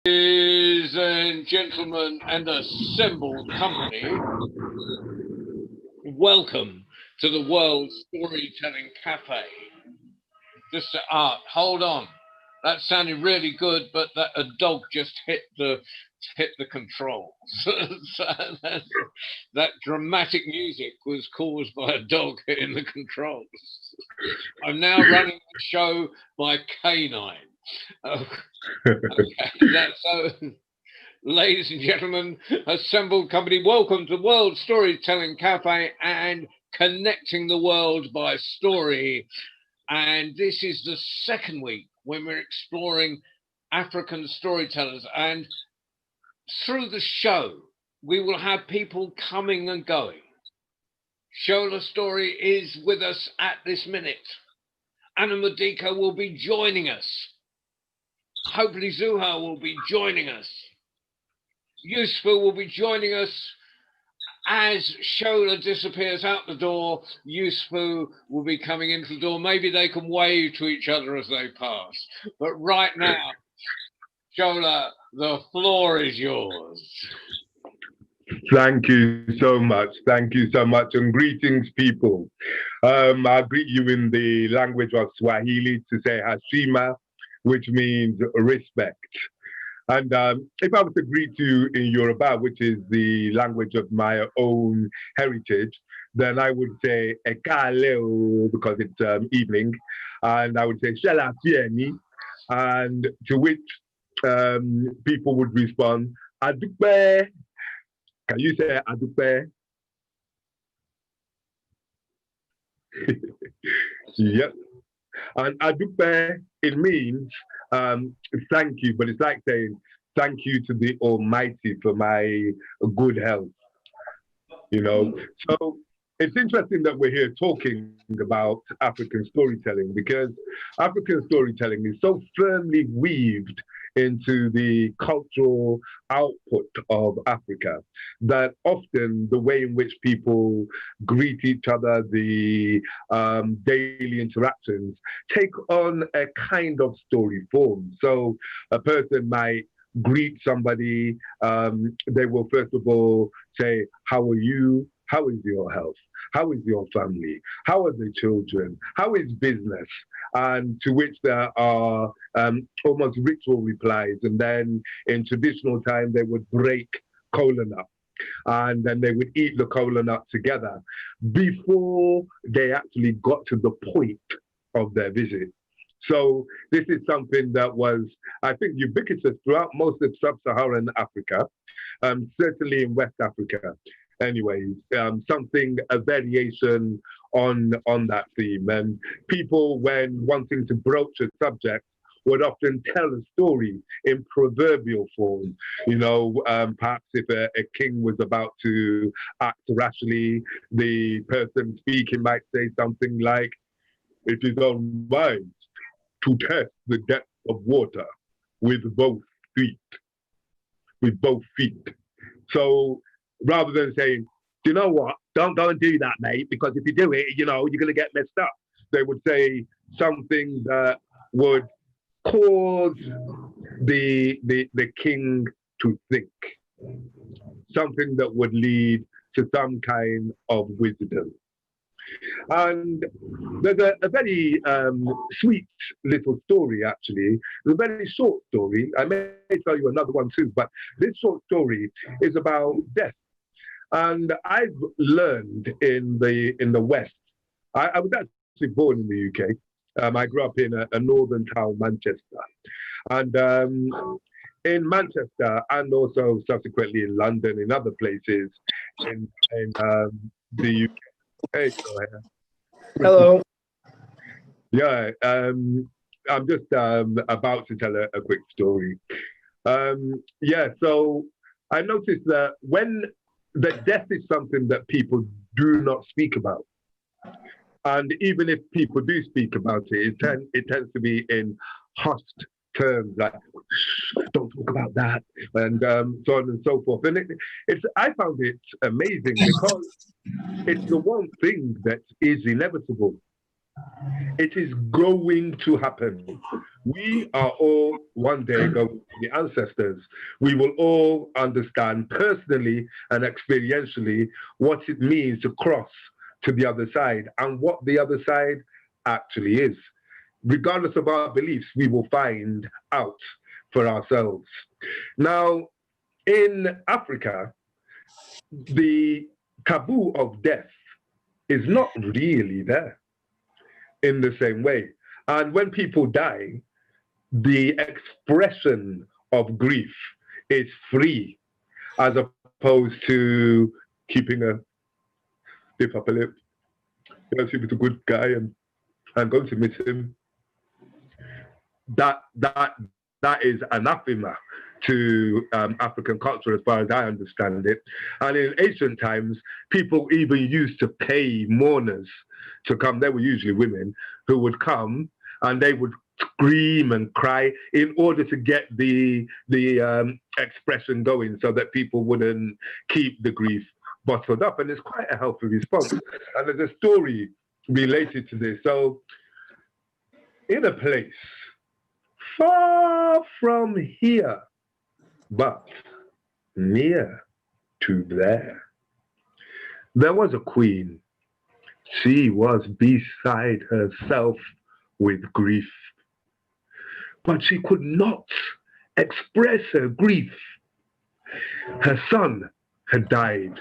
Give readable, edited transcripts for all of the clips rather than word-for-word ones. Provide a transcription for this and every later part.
Ladies and gentlemen and assembled company, welcome to the World Storytelling Cafe. Hold on. That sounded really good, but a dog just hit the controls. So that dramatic music was caused by a dog hitting the controls. I'm now running the show by Canine. Ladies and gentlemen, assembled company, welcome to World Storytelling Cafe and connecting the world by story. And this is the second week when we're exploring African storytellers. And through the show, we will have people coming and going. Shola Story is with us at this minute. Anna Modika will be joining us. Hopefully Zuha will be joining us. Yusfu will be joining us. As Shola disappears out the door, Yusfu will be coming into the door. Maybe they can wave to each other as they pass. But right now, Shola, the floor is yours. Thank you so much. Thank you so much. And greetings, people. I greet you in the language of Swahili to say Hashima, which means respect. And if I was to greet you in Yoruba, which is the language of my own heritage, then I would say Ekaleo because it's evening. And I would say Shalafieni. And to which people would respond, Adupe. Can you say Adupe? Yep. And Adupe, it means thank you, but it's like saying thank you to the Almighty for my good health. So it's interesting that we're here talking about African storytelling because African storytelling is so firmly weaved into the cultural output of Africa that often the way in which people greet each other, the daily interactions, take on a kind of story form. So a person might greet somebody, they will first of all say, "How are you? How is your health? How is your family? How are the children? How is business?" And to which there are almost ritual replies. And then in traditional time, they would break kola nut and then they would eat the kola nut together before they actually got to the point of their visit. So this is something that was, I think, ubiquitous throughout most of sub-Saharan Africa, certainly in West Africa. Anyways, something, a variation on that theme. And people, when wanting to broach a subject, would often tell a story in proverbial form. Perhaps if a king was about to act rashly, the person speaking might say something like, "It is on mind to test the depth of water with both feet, with both feet." So rather than saying, "Do you know what? Don't go and do that, mate, because if you do it, you're going to get messed up." They would say something that would cause the king to think, something that would lead to some kind of wisdom. And there's a very sweet little story, actually. It's a very short story. I may tell you another one too, but this short story is about death. And I've learned in the West. I was actually born in the UK. I grew up in a northern town, Manchester, and in Manchester, and also subsequently in London, in other places in the UK. Hey, hello. Yeah, I'm just about to tell a quick story. So I noticed that when that death is something that people do not speak about. And even if people do speak about it, it tends to be in hushed terms, like, "Don't talk about that," and so on and so forth. And I found it amazing because it's the one thing that is inevitable. It is going to happen. We are all one day going to be the ancestors. We will all understand personally and experientially what it means to cross to the other side and what the other side actually is. Regardless of our beliefs, we will find out for ourselves. Now, in Africa, the taboo of death is not really there in the same way. And when people die, the expression of grief is free as opposed to keeping a stiff upper lip. You know, he was a good guy and I'm going to miss him. That is anathema to African culture as far as I understand it. And in ancient times, people even used to pay mourners to come. They were usually women who would come and they would scream and cry in order to get the expression going so that people wouldn't keep the grief bottled up. And it's quite a healthy response. And there's a story related to this. So in a place far from here, but near to there was a queen. She was beside herself with grief, but she could not express her grief. Her son had died,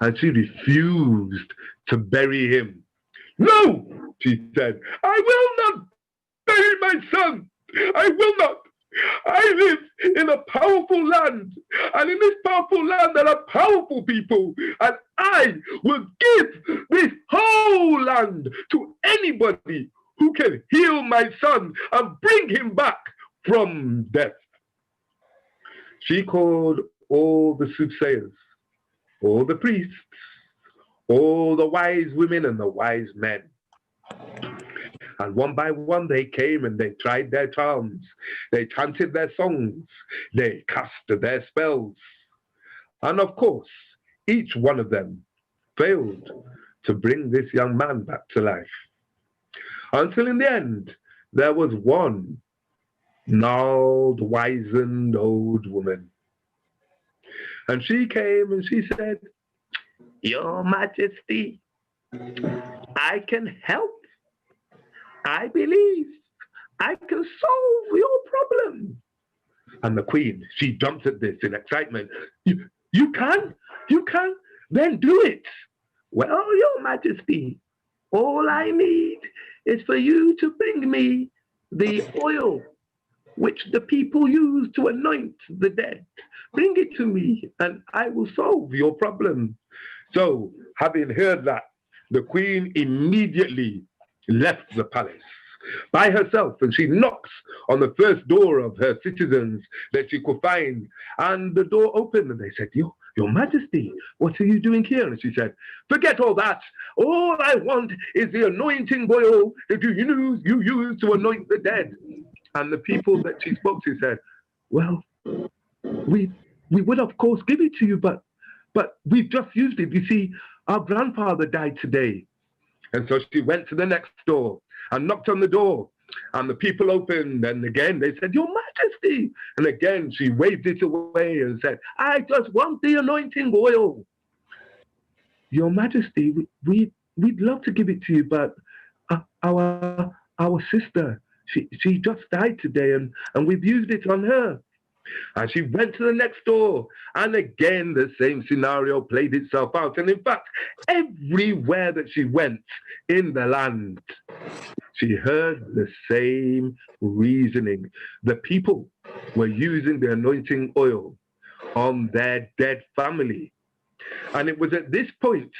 and she refused to bury him. No, she said, I will not bury my son. I will not. I live in a powerful land, and in this powerful land there are powerful people, and I will give this whole land to anybody who can heal my son and bring him back from death. She called all the soothsayers, all the priests, all the wise women and the wise men. And one by one they came and they tried their charms. They chanted their songs. They cast their spells. And of course, each one of them failed to bring this young man back to life. Until in the end, there was one gnarled, wizened old woman. And she came and she said, Your Majesty, I can help. I believe I can solve your problem. And the queen, she jumped at this in excitement. You can? Then do it. Well, Your Majesty, all I need is for you to bring me the oil which the people use to anoint the dead. Bring it to me and I will solve your problem. So, having heard that, the queen immediately left the palace by herself, and she knocks on the first door of her citizens that she could find, and the door opened and they said, Your Majesty, what are you doing here? And she said, forget all that. All I want is the anointing oil that you use to anoint the dead. And the people that she spoke to said, well, we would of course give it to you, but we've just used it. You see, our grandfather died today. And so she went to the next door and knocked on the door. And the people opened, and again they said, Your Majesty. And again she waved it away and said, I just want the anointing oil. Your Majesty, we'd love to give it to you, but our sister, she just died today, and we've used it on her. And she went to the next door, and again the same scenario played itself out. And in fact, everywhere that she went in the land, she heard the same reasoning. The people were using the anointing oil on their dead family. And it was at this point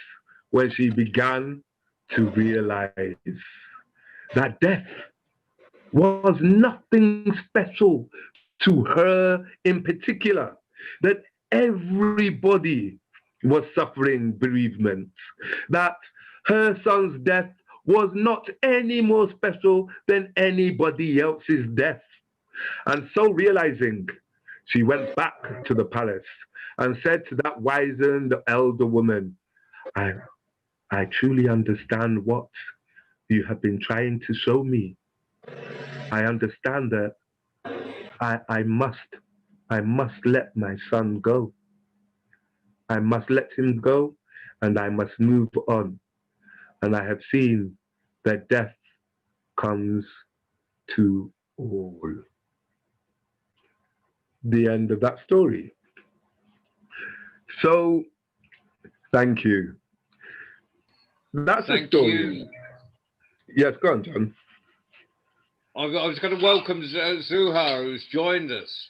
when she began to realize that death was nothing special to her in particular, that everybody was suffering bereavement, that her son's death was not any more special than anybody else's death. And so realizing, she went back to the palace and said to that wizened elder woman, I truly understand what you have been trying to show me. I understand that I must let my son go. I must let him go, and I must move on. And I have seen that death comes to all. The end of that story. So, thank you. That's the Thank story. you. Yes, go on, John. I was going to welcome Zuhar, who's joined us.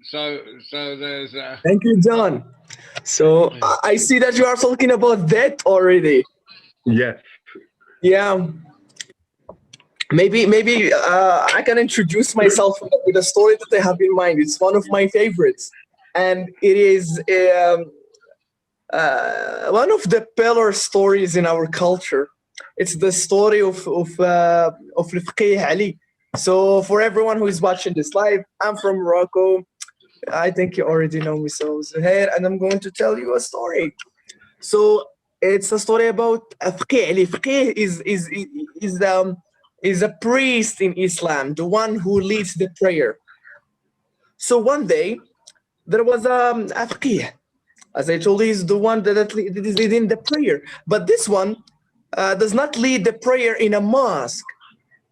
So there's. Thank you, John. So I see that you are talking about that already. Yes. Yeah. Maybe I can introduce myself with a story that I have in mind. It's one of my favorites, and it is one of the pillar stories in our culture. It's the story of Al-Faqih Ali. So for everyone who is watching this live, I'm from Morocco. I think you already know me, so Zuhair, and I'm going to tell you a story. So it's a story about Faqih Ali. Faqih is a priest in Islam, the one who leads the prayer. So one day there was a Faqih. As I told you, he's the one that is leading the prayer. But this one does not lead the prayer in a mosque,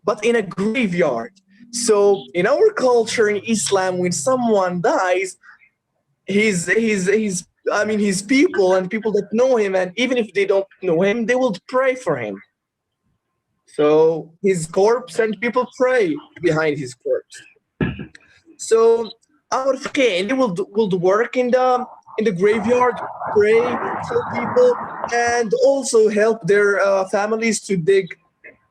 but in a graveyard. So in our culture in Islam, when someone dies, his people and people that know him, and even if they don't know him, they will pray for him. So his corpse, and people pray behind his corpse. So our Faqih will work in the graveyard, pray for people, and also help their families to dig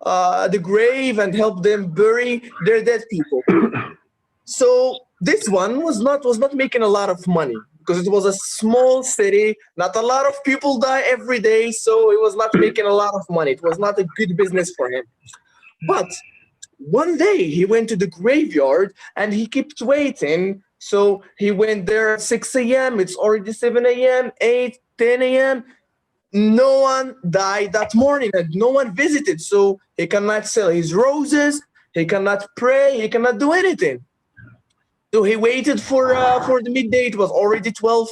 the grave and help them bury their dead people. So this one was not making a lot of money because it was a small city. Not a lot of people die every day, so it was not making a lot of money. It was not a good business for him. But one day he went to the graveyard and he kept waiting. So he went there at 6 a.m. It's already 7 a.m., 8, 10 a.m. No one died that morning and no one visited. So he cannot sell his roses. He cannot pray. He cannot do anything. So he waited for the midday. It was already 12,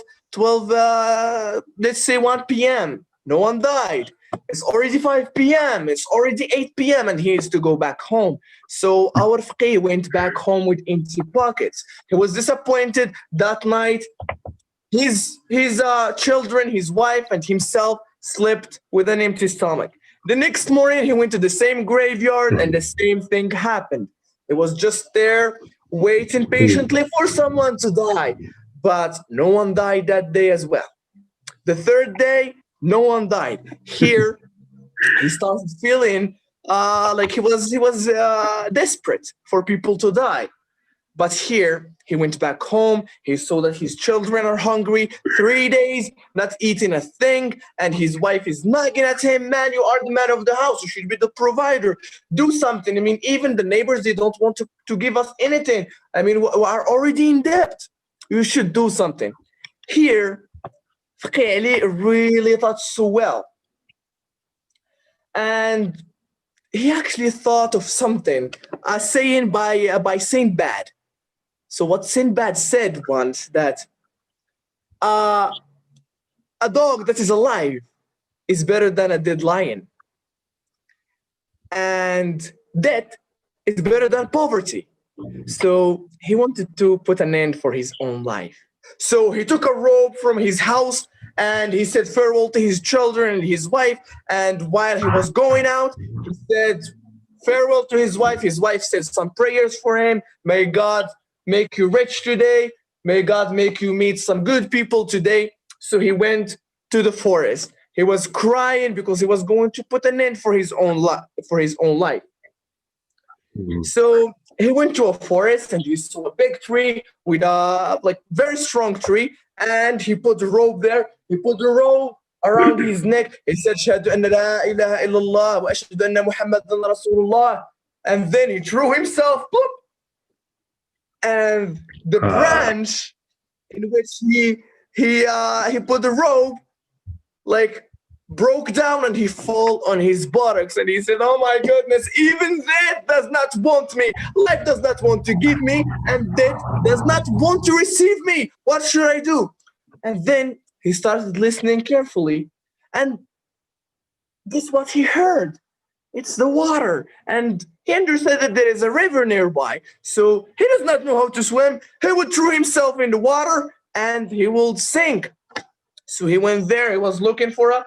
let's say 1 p.m. No one died. It's already 5 p.m. It's already 8 p.m. and he needs to go back home. So our Faqih went back home with empty pockets. He was disappointed that night. His children, his wife, and himself slept with an empty stomach. The next morning, he went to the same graveyard and the same thing happened. He was just there waiting patiently for someone to die. But no one died that day as well. The third day, no one died. Here, he started feeling like he was desperate for people to die. But here, he went back home. He saw that his children are hungry. 3 days, not eating a thing. And his wife is nagging at him, man, you are the man of the house. You should be the provider. Do something. I mean, even the neighbors, they don't want to give us anything. I mean, we are already in debt. You should do something. Here, Faqih Ali really thought so well. And he actually thought of something, a saying by Sinbad. So what Sinbad said once, that a dog that is alive is better than a dead lion. And death is better than poverty. So he wanted to put an end for his own life. So he took a robe from his house and he said farewell to his children and his wife. And while he was going out, he said farewell to his wife. His wife said some prayers for him. May God make you rich today. May God make you meet some good people today. So he went to the forest. He was crying because he was going to put an end for his own life. So he went to a forest and he saw a big tree with a very strong tree, and he put the rope there. He put the rope around his neck. He said, "Shahadu anna la ilaha illallah wa ashhadu anna Muhammadan Rasulullah." And then he threw himself, boop, and the branch in which he put the rope broke down and he fell on his buttocks and he said, "Oh my goodness, even death does not want me. Life does not want to give me, and death does not want to receive me. What should I do?" And then he started listening carefully, and guess what he heard? It's the water. And he understood that there is a river nearby. So he does not know how to swim. He would throw himself in the water and he will sink. So he went there. He was looking for a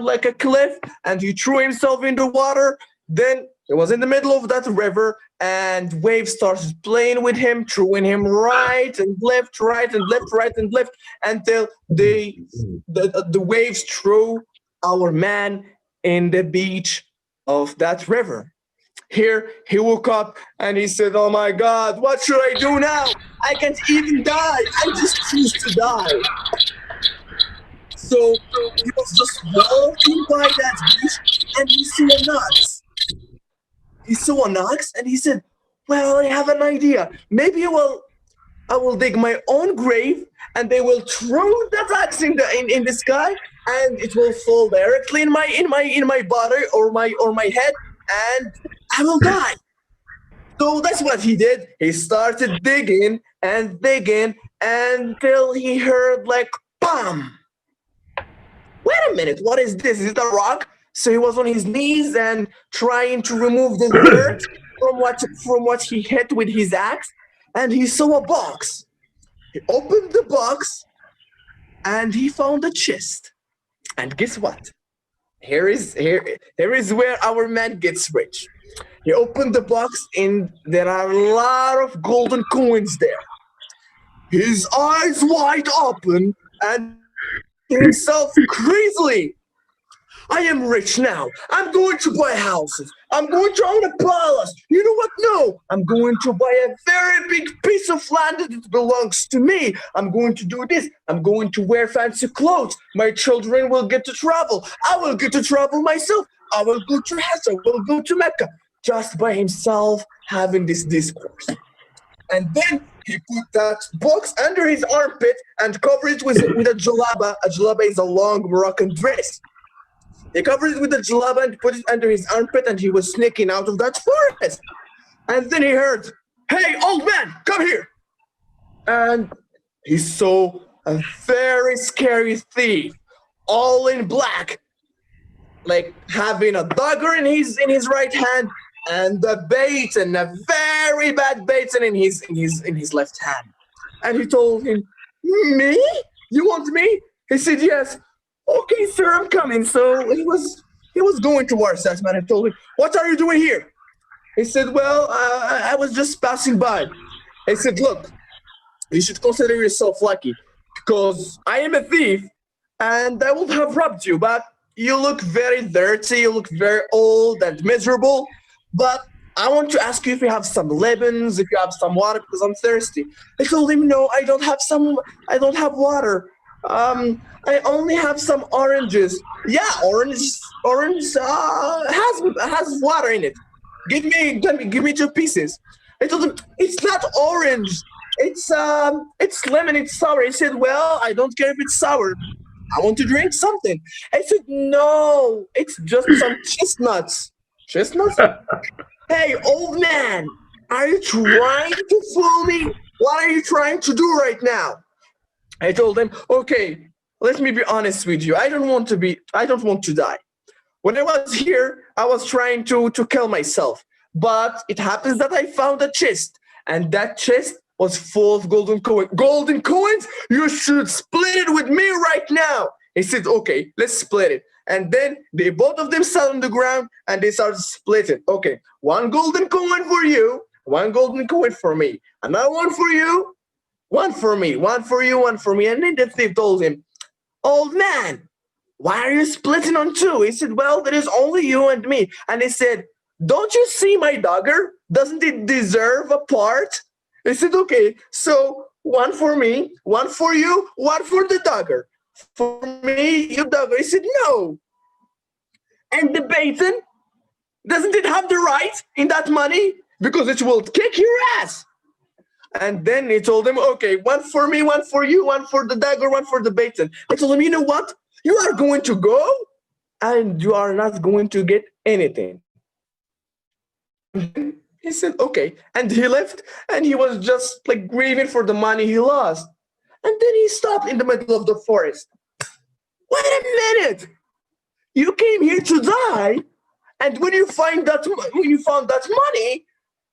like a cliff, and he threw himself in the water. Then he was in the middle of that river, and waves started playing with him, throwing him right and left, right and left, right and left, until the waves threw our man in the beach of that river. Here he woke up and he said, "Oh my God, what should I do now? I can't even die. I just choose to die." So he was just walking by that beach and he saw an ox. He saw an ox and he said, "Well, I have an idea. Maybe I will dig my own grave and they will throw that ox in the sky, and it will fall directly in my body or my head, and I will die." So that's what he did. He started digging and digging until he heard like bam. Wait a minute, what is this? Is it a rock? So he was on his knees and trying to remove the dirt from what he hit with his axe, and he saw a box. He opened the box and he found a chest. And guess what? Here is where our man gets rich. He opened the box and there are a lot of golden coins there. His eyes wide open and himself crazily. "I am rich now. I'm going to buy houses. I'm going to own a palace. You know what? No, I'm going to buy a very big piece of land that belongs to me. I'm going to do this. I'm going to wear fancy clothes. My children will get to travel. I will get to travel myself. I will go to Hajj. I will go to Mecca." Just by himself having this discourse. And then he put that box under his armpit and covered it with a jalaba. A jalaba is a long Moroccan dress. He covered it with a jalaba and put it under his armpit, and he was sneaking out of that forest. And then he heard, "Hey, old man, come here." And he saw a very scary thief, all in black, like having a dagger in his right hand and a baton, a very bad baton in his left hand. And he told him, "Me? You want me?" He said, "Yes." "Okay, sir, I'm coming." So he was going towards that man and told him, "What are you doing here?" He said, "Well, I was just passing by." He said, "Look, you should consider yourself lucky because I am a thief and I would have robbed you, but you look very dirty, you look very old and miserable. But I want to ask you if you have some lemons, if you have some water, because I'm thirsty." I told him, "No, I don't have water. I only have some oranges." "Yeah, orange has water in it. Give me 2 pieces." I told him, "It's not orange. It's lemon, it's sour." He said, "Well, I don't care if it's sour. I want to drink something." I said, "No, it's just some chestnuts." "Chestnuts?" "Hey, old man, are you trying to fool me? What are you trying to do right now?" I told him, "Okay, let me be honest with you. I don't want to die. When I was here, I was trying to kill myself. But it happens that I found a chest, and that chest was full of golden coins." "Golden coins? You should split it with me right now." He said, "Okay, let's split it." And then they both of them sat on the ground and they started splitting. "Okay, 1 golden coin for you, 1 golden coin for me, another one for you, 1 for me, 1 for you, 1 for me." And then the thief told him, "Old man, why are you splitting on 2? He said, "Well, there is only you and me." And he said, "Don't you see my dagger? Doesn't it deserve a part?" He said, "Okay, so 1 for me, 1 for you, 1 for the dagger. For me, you dagger." He said, "No." "And the baton? Doesn't it have the right in that money? Because it will kick your ass." And then he told him, "Okay, 1 for me, 1 for you, 1 for the dagger, 1 for the baton." I told him, "You know what? You are going to go and you are not going to get anything. He said, okay. And he left, and he was just like grieving for the money he lost. And then he stopped in the middle of the forest. Wait a minute. You came here to die, and when you found that money,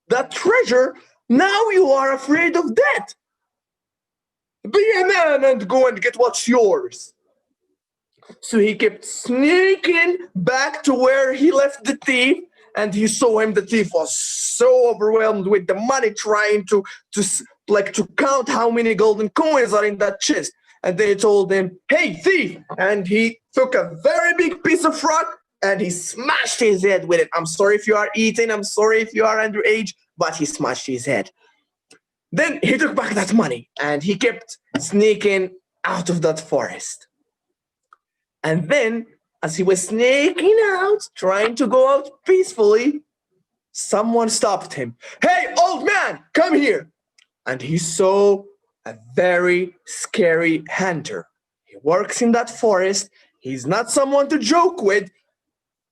that treasure, now you are afraid of death. Be a man and go and get what's yours. So he kept sneaking back to where he left the thief, and he saw him. The thief was so overwhelmed with the money, trying to count how many golden coins are in that chest. And then he told him, "Hey, thief!" And he took a very big piece of rock and he smashed his head with it. I'm sorry if you are eating, I'm sorry if you are underage, but he smashed his head. Then he took back that money and he kept sneaking out of that forest. And then, as he was sneaking out, trying to go out peacefully, someone stopped him. "Hey, old man, come here!" And he saw a very scary hunter. He works in that forest. He's not someone to joke with.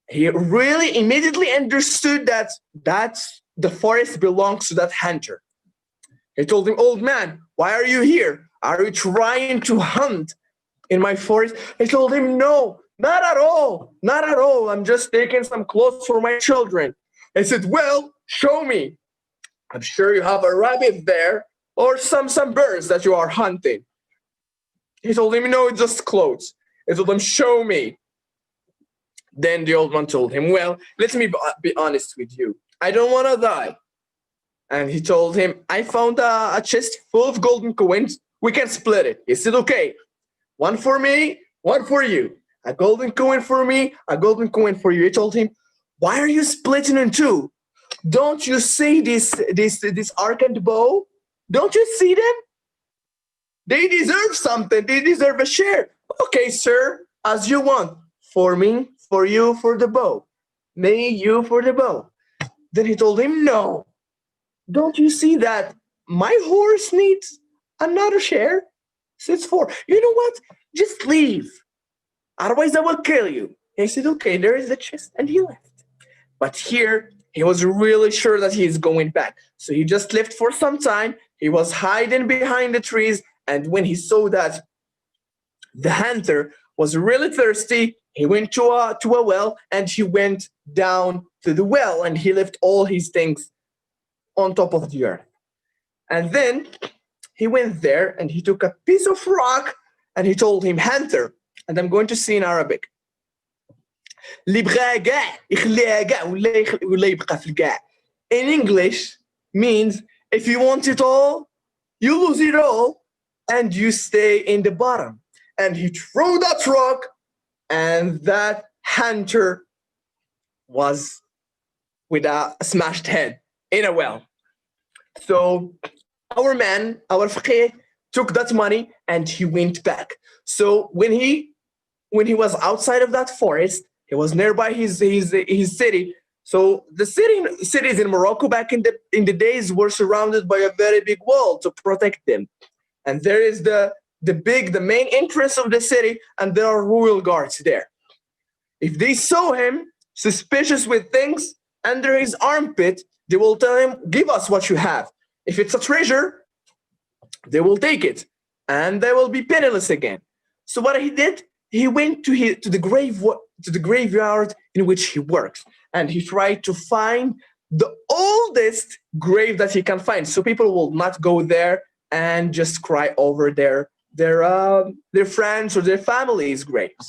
He really immediately understood that the forest belongs to that hunter. He told him, "Old man, why are you here? Are you trying to hunt in my forest?" He told him, "No, not at all. Not at all. I'm just taking some clothes for my children." He said, "Well, show me. I'm sure you have a rabbit there or some birds that you are hunting." He told him, "No, it's just clothes." He told him, "Show me." Then the old man told him, "Well, let me be honest with you. I don't want to die." And he told him, "I found a chest full of golden coins. We can split it." He said, "Okay, one for me, one for you. A golden coin for me, a golden coin for you." He told him, "Why are you splitting in two? Don't you see this arc and bow? Don't you see them? They deserve something. They deserve a share." "Okay, sir, as you want. For me, for you, for the bow. Me, you, for the bow." Then he told him, "No. Don't you see that my horse needs another share? It's for, you know what? Just leave. Otherwise, I will kill you." He said, "Okay, there is the chest," and he left. But here, he was really sure that he is going back. So he just left for some time. He was hiding behind the trees. And when he saw that the hunter was really thirsty, he went to a well and he went down to the well and he left all his things on top of the earth. And then he went there and he took a piece of rock and he told him, "Hunter," and I'm going to say in Arabic, in English means, if you want it all, you lose it all and you stay in the bottom. And he threw that rock and that hunter was with a smashed head in a well. So our man, our faqih, took that money and he went back. So when he was outside of that forest, he was nearby his city. So the cities in Morocco back in the days were surrounded by a very big wall to protect them. And there is the main entrance of the city, and there are royal guards there. If they saw him suspicious with things under his armpit, they will tell him, "Give us what you have." If it's a treasure, they will take it, and they will be penniless again. So what he did, he went to the graveyard in which he works, and he tried to find the oldest grave that he can find, so people will not go there and just cry over their friends or their family's graves.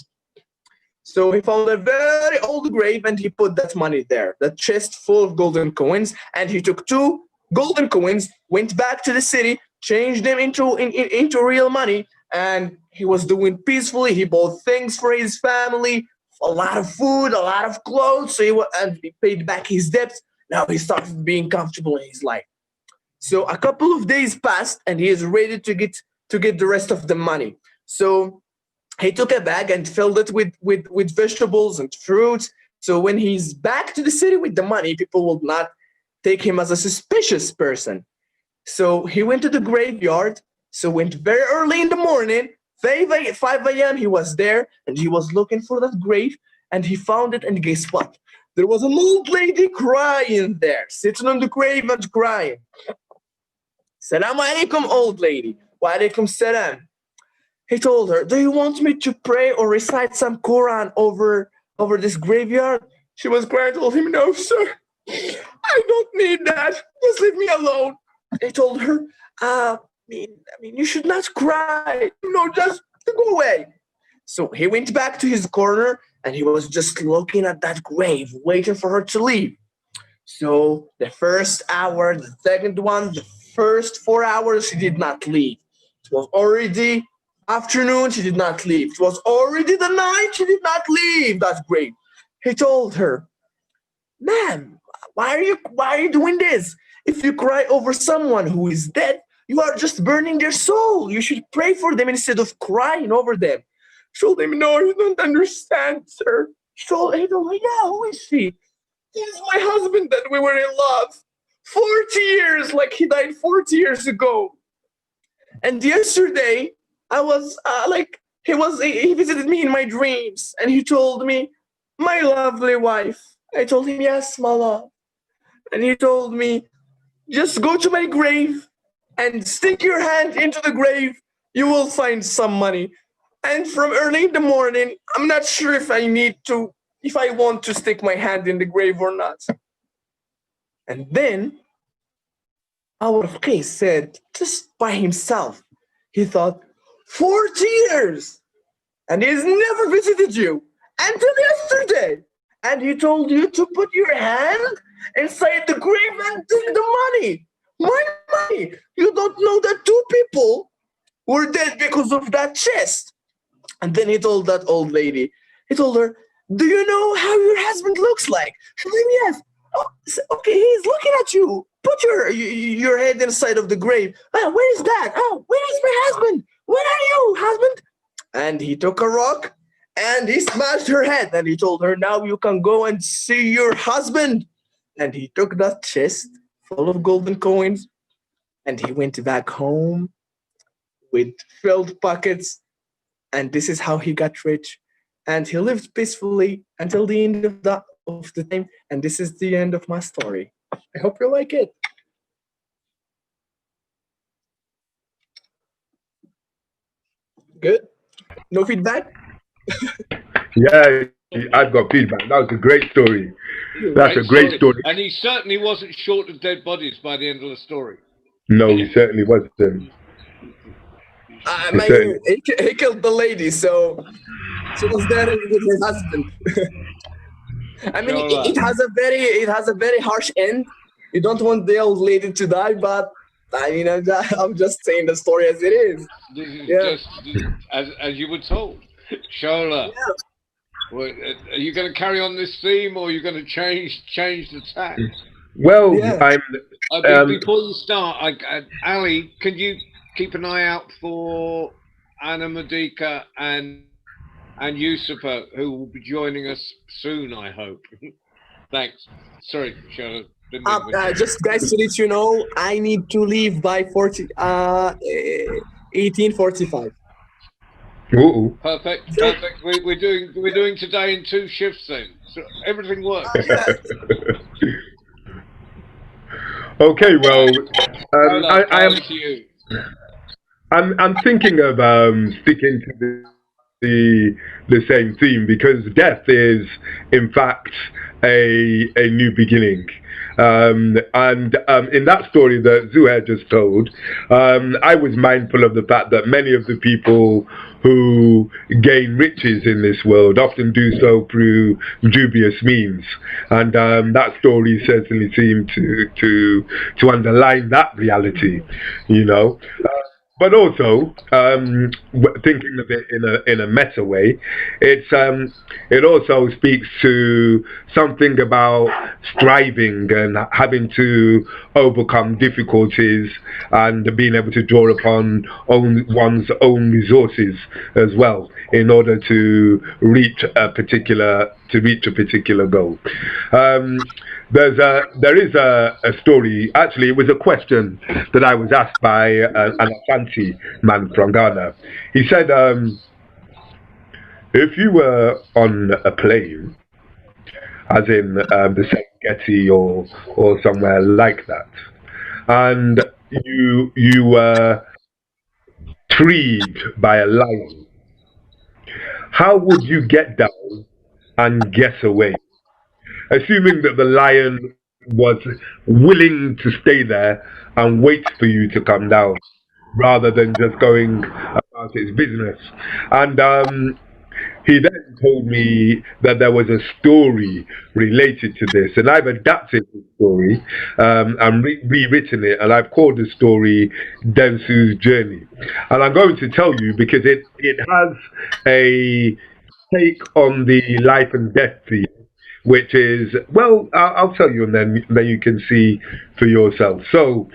So he found a very old grave and he put that money there, that chest full of golden coins, and he took 2 golden coins, went back to the city, changed them into real money, and he was doing peacefully. He bought things for his family, a lot of food, a lot of clothes, and he paid back his debts. Now he started being comfortable in his life. So a couple of days passed and he is ready to get the rest of the money. So he took a bag and filled it with vegetables and fruits. So when he's back to the city with the money, people will not take him as a suspicious person. So he went to the graveyard. So went very early in the morning, 5 a.m. he was there and he was looking for that grave. and he found it, and guess what? There was an old lady crying there, sitting on the grave and crying. Salam alaikum, old lady. Wa alaikum salam. He told her, do you want me to pray or recite some Quran over this graveyard? She was crying, told him, no, sir. I don't need that. Just leave me alone. He told her, I mean, you should not cry. No, just go away. So he went back to his corner and he was just looking at that grave, waiting for her to leave. So the first hour, the second one, the first 4 hours, she did not leave. It was already afternoon, she did not leave. It was already the night, she did not leave that grave. He told her, ma'am, why are you doing this? If you cry over someone who is dead, you are just burning their soul. You should pray for them instead of crying over them. She told him, no, you don't understand, sir. He told her, yeah, who is she? He's my husband that we were in love. 40 years, like he died 40 years ago. And yesterday, I was he visited me in my dreams, and he told me, my lovely wife. I told him, yes, my love. And he told me, just go to my grave and stick your hand into the grave. You will find some money. And from early in the morning, I'm not sure if I want to stick my hand in the grave or not. And then our Qais said, just by himself, he thought, 40 years, and he's never visited you until yesterday. And he told you to put your hand inside the grave and take the money. My money. You don't know that 2 people were dead because of that chest. And then he told that old lady, he told her, do you know how your husband looks like? She said, yes. Oh, okay, he's looking at you. Put your head inside of the grave. Oh, where is that? Oh, where is my husband? Where are you, husband? And he took a rock and he smashed her head. And he told her, now you can go and see your husband. And he took that chest full of golden coins and he went back home with filled pockets. And this is how he got rich. And he lived peacefully until the end of the time. And this is the end of my story. I hope you like it. Good? No feedback? Yeah, I've got feedback. That was a great story. That's a great story. And he certainly wasn't short of dead bodies by the end of the story. No, he certainly wasn't. He killed the lady, so she was there with his husband. I mean, it has a very harsh end. You don't want the old lady to die, but I mean, I'm just saying the story as it is. This is just as you were told. Shola, yeah. Well, are you going to carry on this theme, or are you going to change the tack? Well, yeah. Before you start, Ali, can you keep an eye out for Anna Madika and Yusufa, who will be joining us soon, I hope. Thanks. Sorry, Shola. Just guys, to let you know, I need to leave by 18:45. Ooh. Perfect. We're doing today in 2 shifts then, so everything works. Okay, well, I'm thinking of sticking to the same theme, because death is in fact a new beginning. And in that story that Zuhair just told, I was mindful of the fact that many of the people who gain riches in this world often do so through dubious means, and that story certainly seemed to underline that reality, you know. But also, thinking of it in a meta way, it also speaks to something about striving and having to overcome difficulties and being able to draw upon one's own resources as well in order to reach a particular goal. There is a story. Actually, it was a question that I was asked by an Ashanti man from Ghana. He said, If you were on a plane, as in the Serengeti or somewhere like that, and you were treed by a lion, how would you get down and get away? Assuming that the lion was willing to stay there and wait for you to come down rather than just going about its business. And he then told me that there was a story related to this, and I've adapted the story and rewritten it, and I've called the story Densu's Journey. And I'm going to tell you because it has a take on the life and death theme, which is, well, I'll tell you, and then you can see for yourself. So,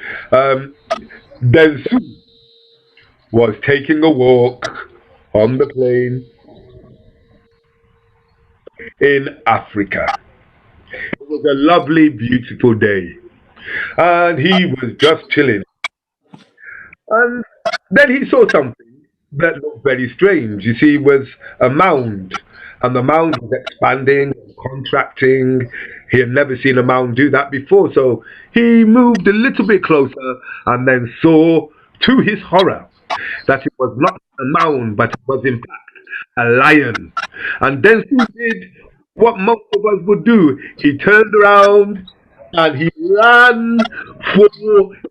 Densu was taking a walk on the plain in Africa. It was a lovely, beautiful day, and he was just chilling. And then he saw something that looked very strange. You see, it was a mound, and the mound was expanding and contracting. He had never seen a mound do that before, so he moved a little bit closer and then saw, to his horror, that it was not a mound, but it was in fact a lion. And then he did what most of us would do. He turned around and he ran for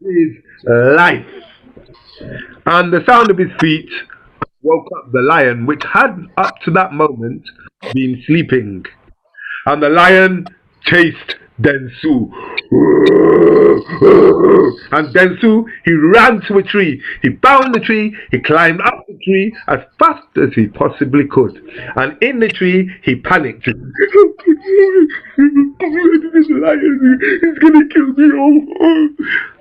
his life. And the sound of his feet woke up the lion, which had up to that moment been sleeping. And the lion chased Densu. And Densu, he ran to a tree. He found the tree. He climbed up the tree as fast as he possibly could. And in the tree, he panicked. This lion is going to kill me.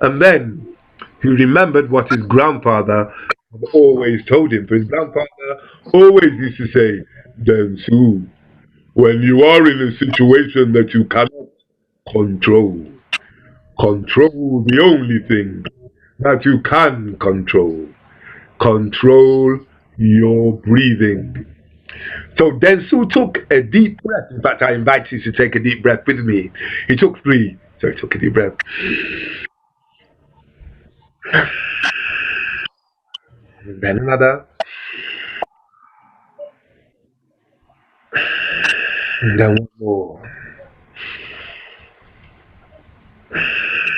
And then he remembered what his grandfather had always told him. For his grandfather always used to say, Densu, when you are in a situation that you cannot control, control the only thing that you can control. Control your breathing. So Densu took a deep breath. In fact, I invite you to take a deep breath with me. He took 3. So he took a deep breath. And then another. And then one more.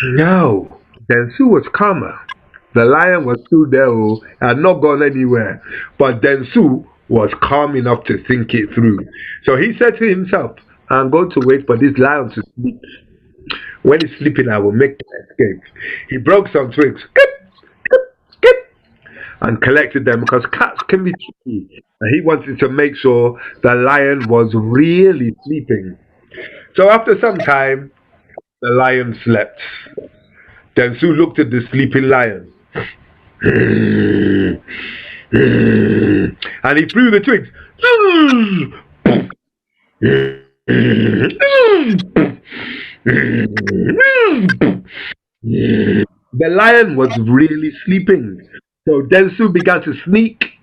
No. Densu was calmer. The lion was still there, had not gone anywhere. But Densu was calm enough to think it through. So he said to himself, I'm going to wait for this lion to sleep. When he's sleeping, I will make the escape. He broke some twigs. And collected them because cats can be tricky. And he wanted to make sure the lion was really sleeping. So after some time, the lion slept. Densu looked at the sleeping lion. And he threw the twigs. The lion was really sleeping. So Densu began to sneak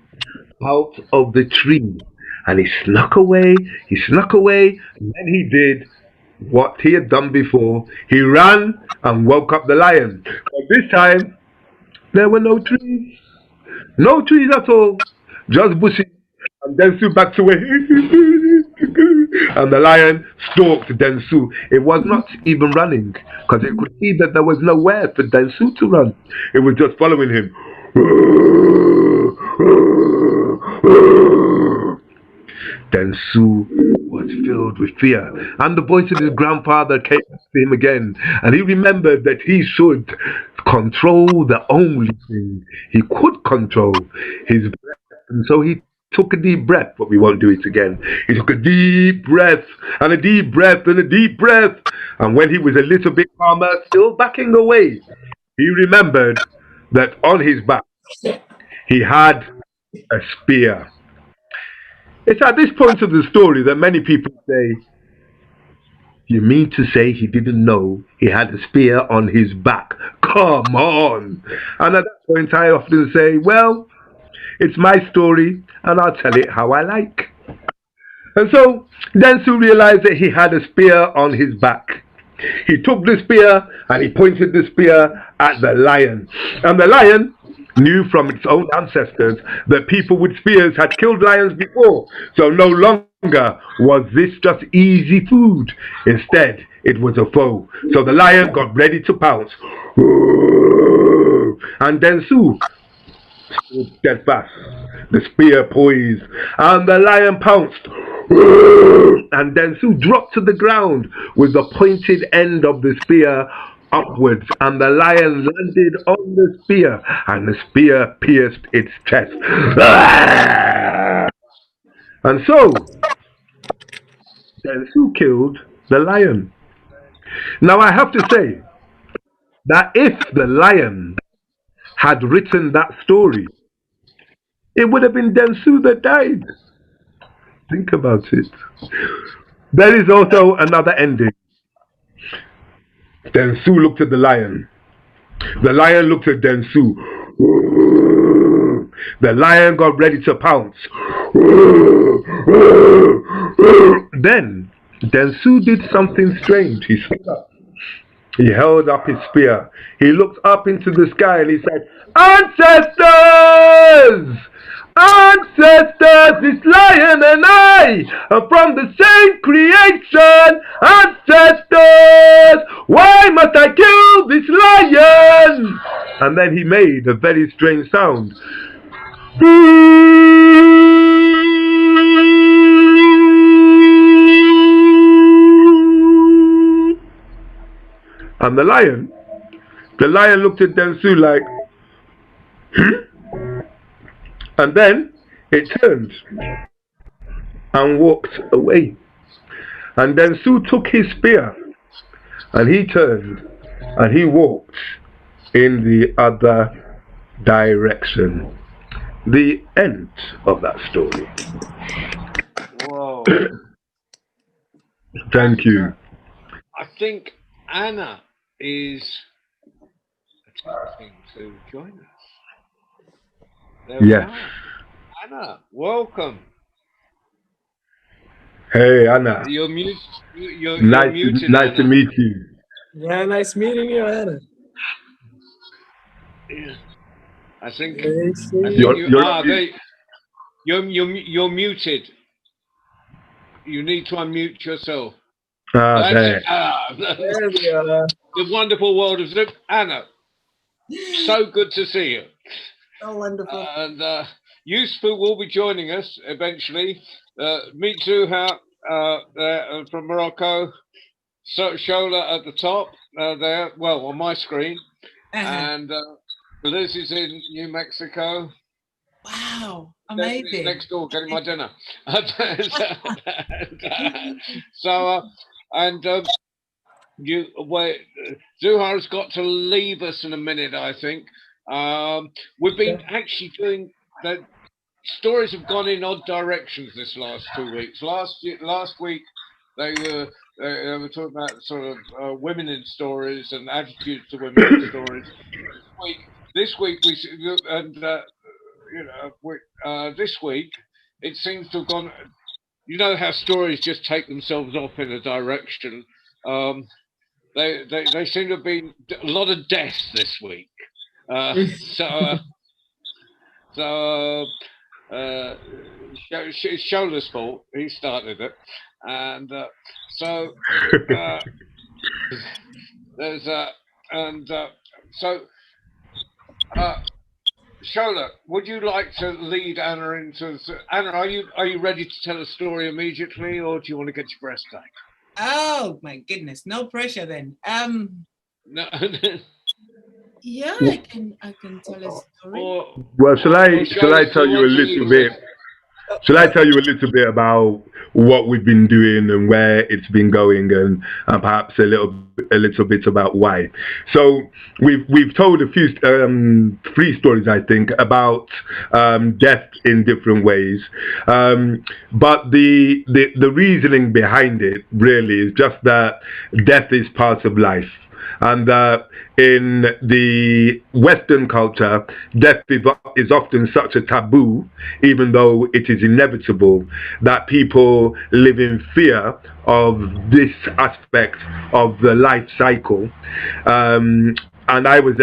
out of the tree. And he snuck away, and then he did what he had done before. He ran and woke up the lion. But this time, there were no trees. No trees at all. Just bushes. And Densu backed away. And the lion stalked Densu. It was not even running, because it could see that there was nowhere for Densu to run. It was just following him. Densu was filled with fear, and the voice of his grandfather came to him again, and he remembered that he should control the only thing he could control, his breath. And so he took a deep breath, but we won't do it again. He took a deep breath, and a deep breath, and a deep breath, and when he was a little bit calmer, still backing away, he remembered that on his back he had a spear. It's at this point of the story that many people say, you mean to say he didn't know he had a spear on his back? Come on! And at that point I often say, well, it's my story and I'll tell it how I like. And so Dentsu realized that he had a spear on his back. He took the spear and he pointed the spear at the lion. And the lion knew from its own ancestors that people with spears had killed lions before. So no longer was this just easy food. Instead, it was a foe. So the lion got ready to pounce. And Dentsu stood steadfast, the spear poised, and the lion pounced. And Dentsu dropped to the ground with the pointed end of the spear upwards, and the lion landed on the spear, and the spear pierced its chest. And so, Dentsu killed the lion. Now I have to say that if the lion had written that story, it would have been Dentsu that died. Think about it. There is also another ending. Dentsu looked at the lion. The lion looked at Dentsu. The lion got ready to pounce. Then Dentsu did something strange. He stood up. He held up his spear. He looked up into the sky and he said, "Ancestors! Ancestors, this lion and I are from the same creation. Ancestors, why must I kill this lion?" And then he made a very strange sound. And the lion looked at Dentsu like, and then it turned and walked away. And Dentsu took his spear and he turned and he walked in the other direction. The end of that story. Whoa. Thank you. I think Anna is attempting to join us. There we Yes. are. Anna, welcome. Hey, Anna. You're mute. You're Nice, muted. nice to Anna. meet you. Yeah, nice meeting you, Anna. Yeah. I think You're- you're muted. You need to unmute yourself. Ah, there. There we are. The wonderful world of Zoom. Anna, so good to see you. Oh, wonderful. And Yusuf will be joining us eventually. Meet Zuha from Morocco. So Shola at the top there, well, on my screen. And Liz is in New Mexico. Wow, Liz is amazing. next door getting my dinner. So, Zuhar's got to leave us in a minute, I think. We've been actually doing the stories have gone in odd directions this last 2 weeks. Last week they were talking about sort of women in stories and attitudes to women in stories. This week this week it seems to have gone. You know how stories just take themselves off in a direction. They seem to have been a lot of deaths this week. It's Shola's fault. He started it, and there's Shola, would you like to lead Anna into Anna? Are you ready to tell a story immediately, or do you want to get your breath back? Oh my goodness, no pressure then. No. Yeah, I can tell a story. Well, shall I tell you a little bit? Shall I tell you a little bit about what we've been doing and where it's been going, and perhaps a little bit about why? So we've told a few 3 stories, I think, about death in different ways, but the reasoning behind it really is just that death is part of life. and that in the Western culture, death is often such a taboo, even though it is inevitable, that people live in fear of this aspect of the life cycle. And I was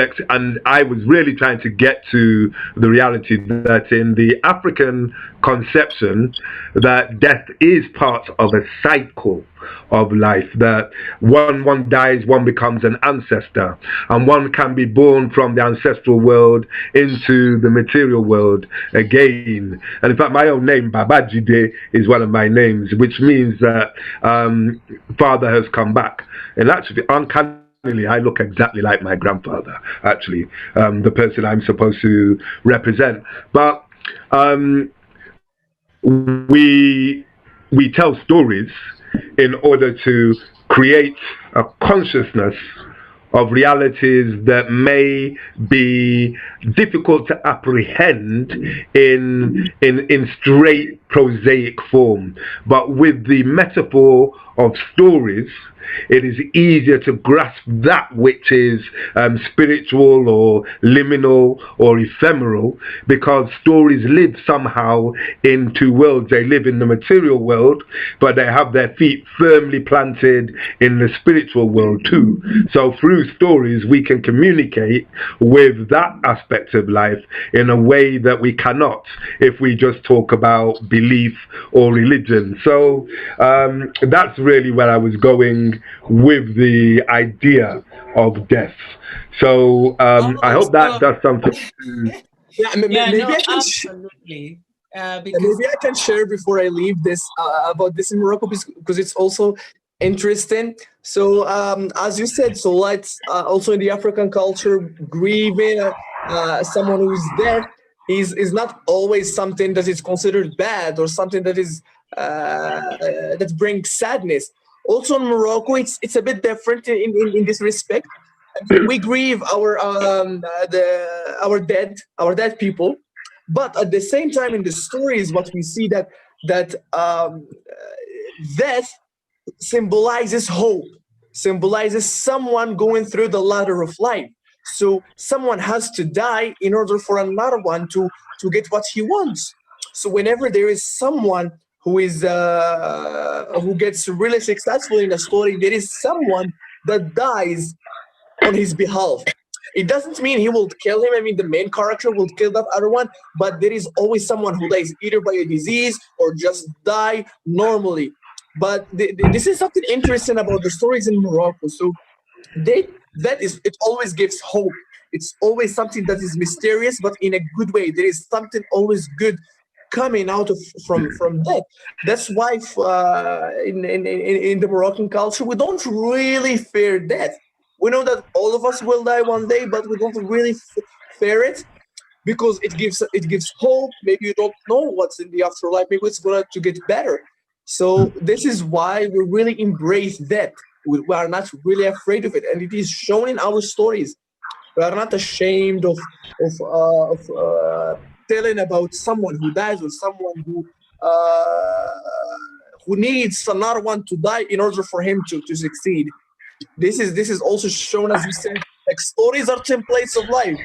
really trying to get to the reality that in the African conception, that death is part of a cycle of life, that one dies, one becomes an ancestor, and one can be born from the ancestral world into the material world again. And in fact, my own name, Babajide, is one of my names, which means that father has come back. And actually, uncannily, I look exactly like my grandfather, actually, the person I'm supposed to represent. But we tell stories in order to create a consciousness of realities that may be difficult to apprehend in straight prosaic form. But with the metaphor of stories, it is easier to grasp that which is spiritual or liminal or ephemeral, because stories live somehow in two worlds. They live in the material world, but they have their feet firmly planted in the spiritual world too. So through stories, we can communicate with that aspect of life in a way that we cannot if we just talk about belief or religion. So that's really where I was going with the idea of death. So I hope that does something. Yeah, maybe no, I can absolutely. Because maybe I can share before I leave this about this in Morocco, because it's also interesting. So as you said, so let's also in the African culture, grieving someone who is dead is not always something that is considered bad or something that is that brings sadness. Also in Morocco, it's a bit different in this respect. We grieve our dead people, but at the same time in the stories, what we see that death symbolizes hope, symbolizes someone going through the ladder of life. So someone has to die in order for another one to get what he wants. So whenever there is someone who gets really successful in a story, there is someone that dies on his behalf. It doesn't mean he will kill him. I mean, the main character will kill that other one, but there is always someone who dies either by a disease or just die normally. But this is something interesting about the stories in Morocco. So it always gives hope. It's always something that is mysterious, but in a good way. There is something always good coming out of from that. That's why in the Moroccan culture, we don't really fear death. We know that all of us will die one day, but we don't really fear it, because it gives hope. Maybe you don't know what's in the afterlife. Maybe it's going to get better. So this is why we really embrace death. We are not really afraid of it, and it is shown in our stories. We are not ashamed of telling about someone who dies or someone who needs another one to die in order for him to succeed. This is also shown, as you said, like stories are templates of life.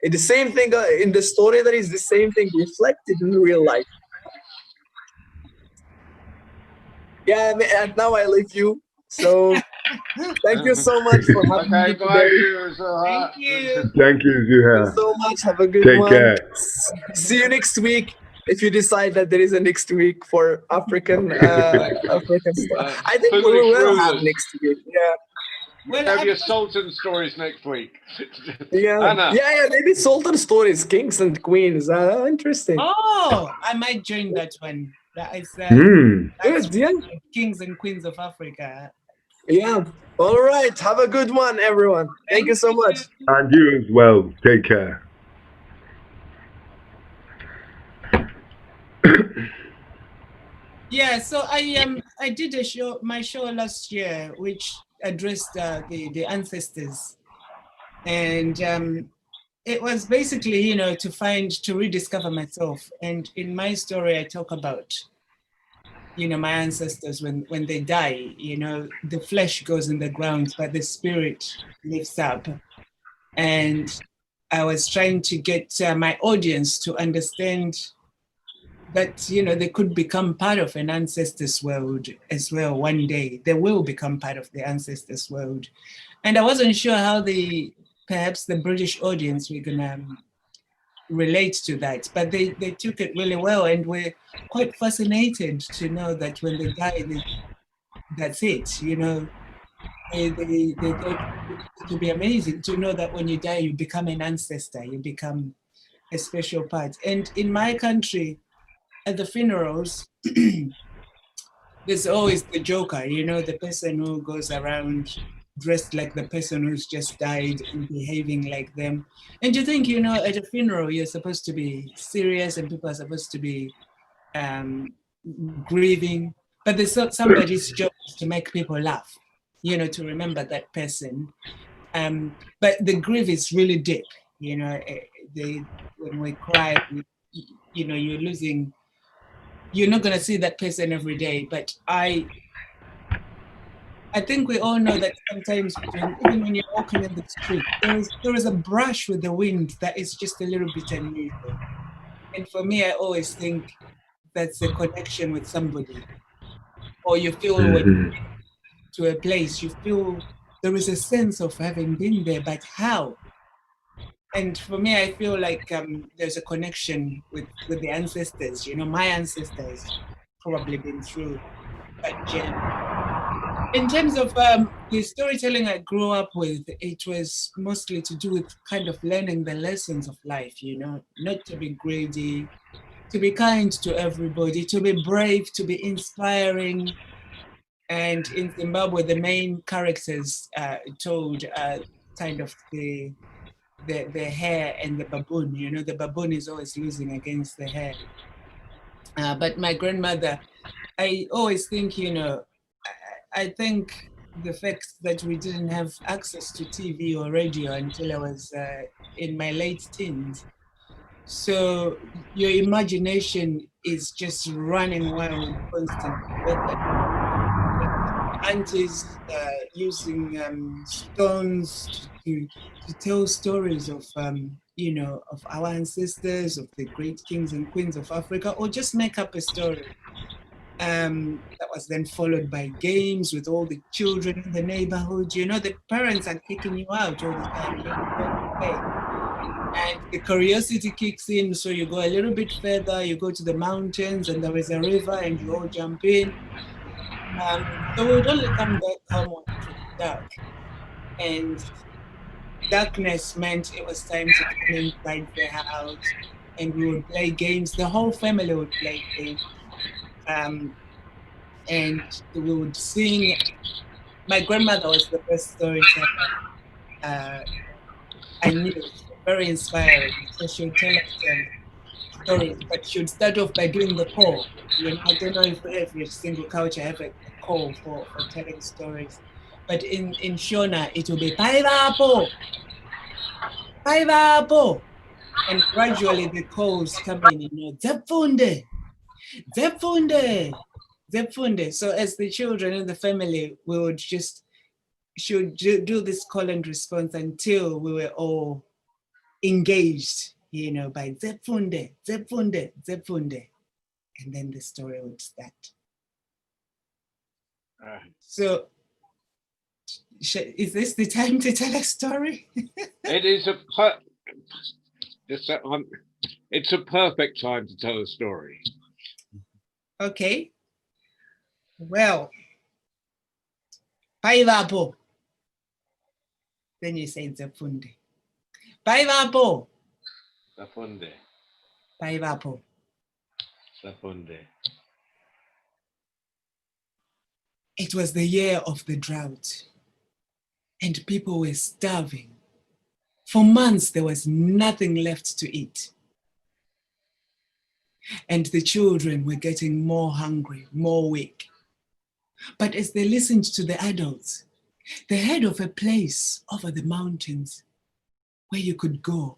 It's the same thing in the story, that is the same thing reflected in real life. Yeah, and now I leave you. So thank you so much for having me today. thank you. Thank you, Zuhair. So much. Have a good Take one. care. See you next week. If you decide that there is a next week for African stuff, I think we will have next week. Yeah. We'll have your Sultan stories next week. Yeah. Anna. Yeah. Maybe Sultan stories, kings and queens. Interesting. Oh, I might join that one. That is Good, yeah. Kings and Queens of Africa. Yeah. All right. Have a good one, everyone. Thank you so much. And you as well. Take care. Yeah, so I did my show last year, which addressed the ancestors, and it was basically to rediscover myself. And in my story, I talk about my ancestors, when they die, the flesh goes in the ground, but the spirit lifts up. And I was trying to get my audience to understand that, they could become part of an ancestors world as well one day. They will become part of the ancestors world. And I wasn't sure how perhaps the British audience were gonna relate to that, but they took it really well and were quite fascinated to know that when they die, that's it, They thought it would be amazing to know that when you die, you become an ancestor, you become a special part. And in my country, at the funerals, there's always the joker, the person who goes around dressed like the person who's just died and behaving like them. And you think, at a funeral, you're supposed to be serious and people are supposed to be grieving, but there's somebody's job is to make people laugh, to remember that person. But the grief is really deep, when we cry, you're losing. You're not going to see that person every day, but I think we all know that sometimes even when you're walking in the street, there is a brush with the wind that is just a little bit unusual. And for me, I always think that's a connection with somebody. Or you feel when you get to a place, you feel there is a sense of having been there, but how? And for me, I feel like there's a connection with the ancestors. My ancestors probably been through that journey. In terms of the storytelling I grew up with, it was mostly to do with kind of learning the lessons of life, not to be greedy, to be kind to everybody, to be brave, to be inspiring. And in Zimbabwe, the main characters told kind of the hare and the baboon. The baboon is always losing against the hare. But my grandmother, I always think, I think the fact that we didn't have access to TV or radio until I was in my late teens. So your imagination is just running wild constantly. Aunties using stones to tell stories of of our ancestors, of the great kings and queens of Africa, or just make up a story. That was then followed by games with all the children in the neighborhood. The parents are kicking you out all the time. And the curiosity kicks in, so you go a little bit further, you go to the mountains and there is a river and you all jump in. So we would only come back home when it was dark. And darkness meant it was time to come inside the house and we would play games. The whole family would play games. And we would sing. My grandmother was the best storyteller. I knew it was very inspiring. So she would tell us stories, but she would start off by doing the call. I don't know if every single culture have a call for telling stories, but in Shona it will be Paivapo, Paivapo, and gradually the calls come in. Zepfunde, Zepfunde, Zepfunde. So as the children in the family, we would should do this call and response until we were all engaged, by Zepfunde, Zepfunde, Zepfunde. And then the story would start. So, is this the time to tell a story? It is it's a perfect time to tell a story. Okay. Well, Paivapo. Then you say Zepfunde. Paivapo. Zepfunde. Paivapo. Zepfunde. It was the year of the drought, and people were starving. For months, there was nothing left to eat. And the children were getting more hungry, more weak. But as they listened to the adults, they heard of a place over the mountains where you could go,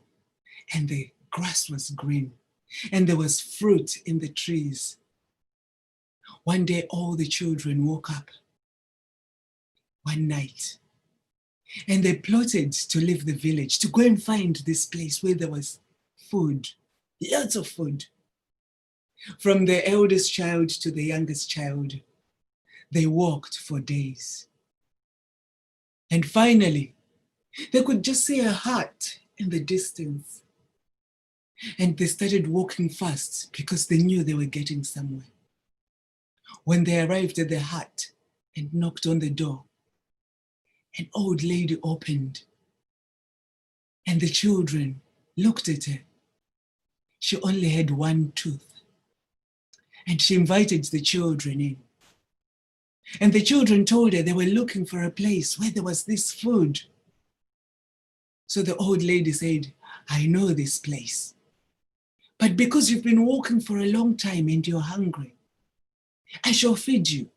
and the grass was green, and there was fruit in the trees. One day, all the children woke up one night and they plotted to leave the village, to go and find this place where there was food, lots of food. From the eldest child to the youngest child, they walked for days. And finally, they could just see a hut in the distance. And they started walking fast because they knew they were getting somewhere. When they arrived at the hut and knocked on the door, an old lady opened, and the children looked at her. She only had one tooth. And she invited the children in. And the children told her they were looking for a place where there was this food. So the old lady said, I know this place. But because you've been walking for a long time and you're hungry, I shall feed you.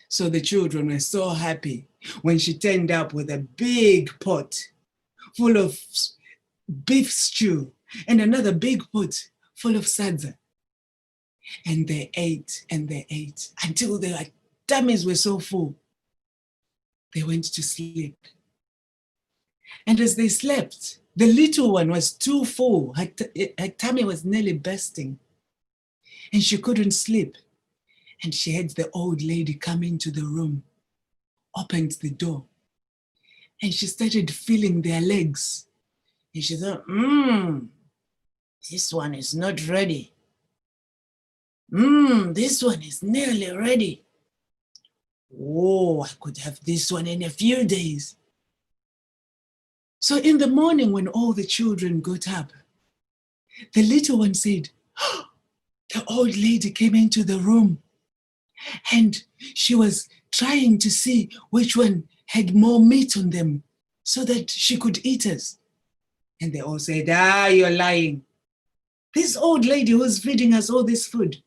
So the children were so happy when she turned up with a big pot full of beef stew and another big pot full of sadza. And they ate and they ate until their tummies were so full. They went to sleep. And as they slept, the little one was too full. Her tummy was nearly bursting. And she couldn't sleep. And she had the old lady come into the room, opened the door, and she started feeling their legs. And she thought, this one is not ready. This one is nearly ready. Oh, I could have this one in a few days. So in the morning when all the children got up, the little one said, the old lady came into the room and she was trying to see which one had more meat on them so that she could eat us. And they all said, you're lying. This old lady who's feeding us all this food,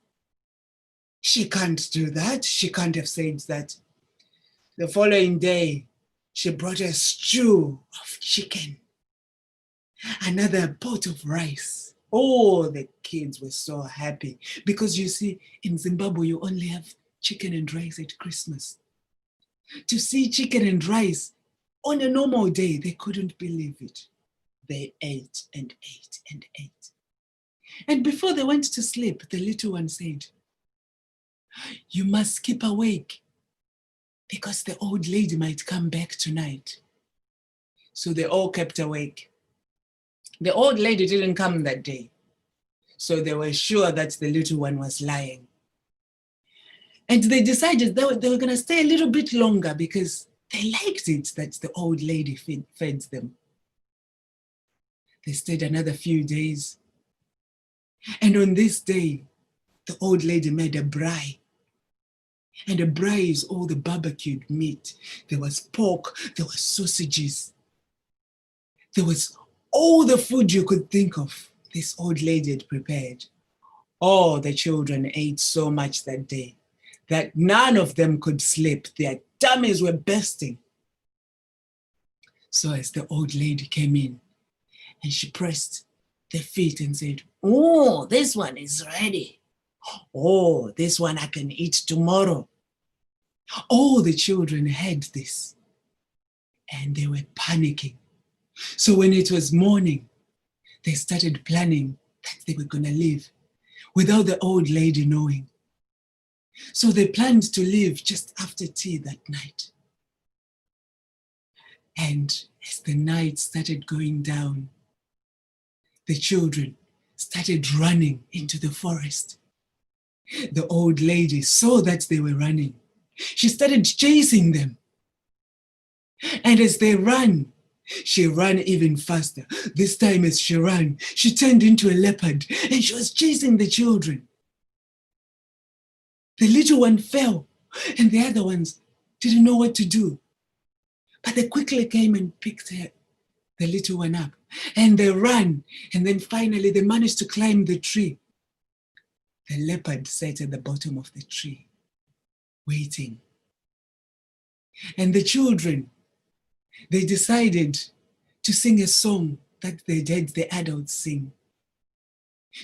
she can't do that. She can't have said that. The following day, she brought a stew of chicken, another pot of rice. Oh, the kids were so happy because you see, in Zimbabwe, you only have chicken and rice at Christmas. To see chicken and rice on a normal day, they couldn't believe it. They ate and ate and ate. And before they went to sleep, the little one said, you must keep awake because the old lady might come back tonight. So they all kept awake. The old lady didn't come that day. So they were sure that the little one was lying. And they decided they were going to stay a little bit longer because they liked it that the old lady fed them. They stayed another few days. And on this day, the old lady made a braai. And a braai is all the barbecued meat. There was pork, there was sausages. There was all the food you could think of. This old lady had prepared. All the children ate so much that day that none of them could sleep. Their tummies were bursting. So as the old lady came in and she pressed their feet and said, oh, this one is ready. Oh, this one I can eat tomorrow. All the children had this and they were panicking. So when it was morning, they started planning that they were going to leave without the old lady knowing. So they planned to leave just after tea that night. And as the night started going down, the children started running into the forest. The old lady saw that they were running. She started chasing them. And as they ran, she ran even faster. This time as she ran, she turned into a leopard and she was chasing the children. The little one fell and the other ones didn't know what to do. But they quickly came and picked her, the little one up, and they ran. And then finally they managed to climb the tree. The leopard sat at the bottom of the tree, waiting. And the children, they decided to sing a song that they did the adults sing.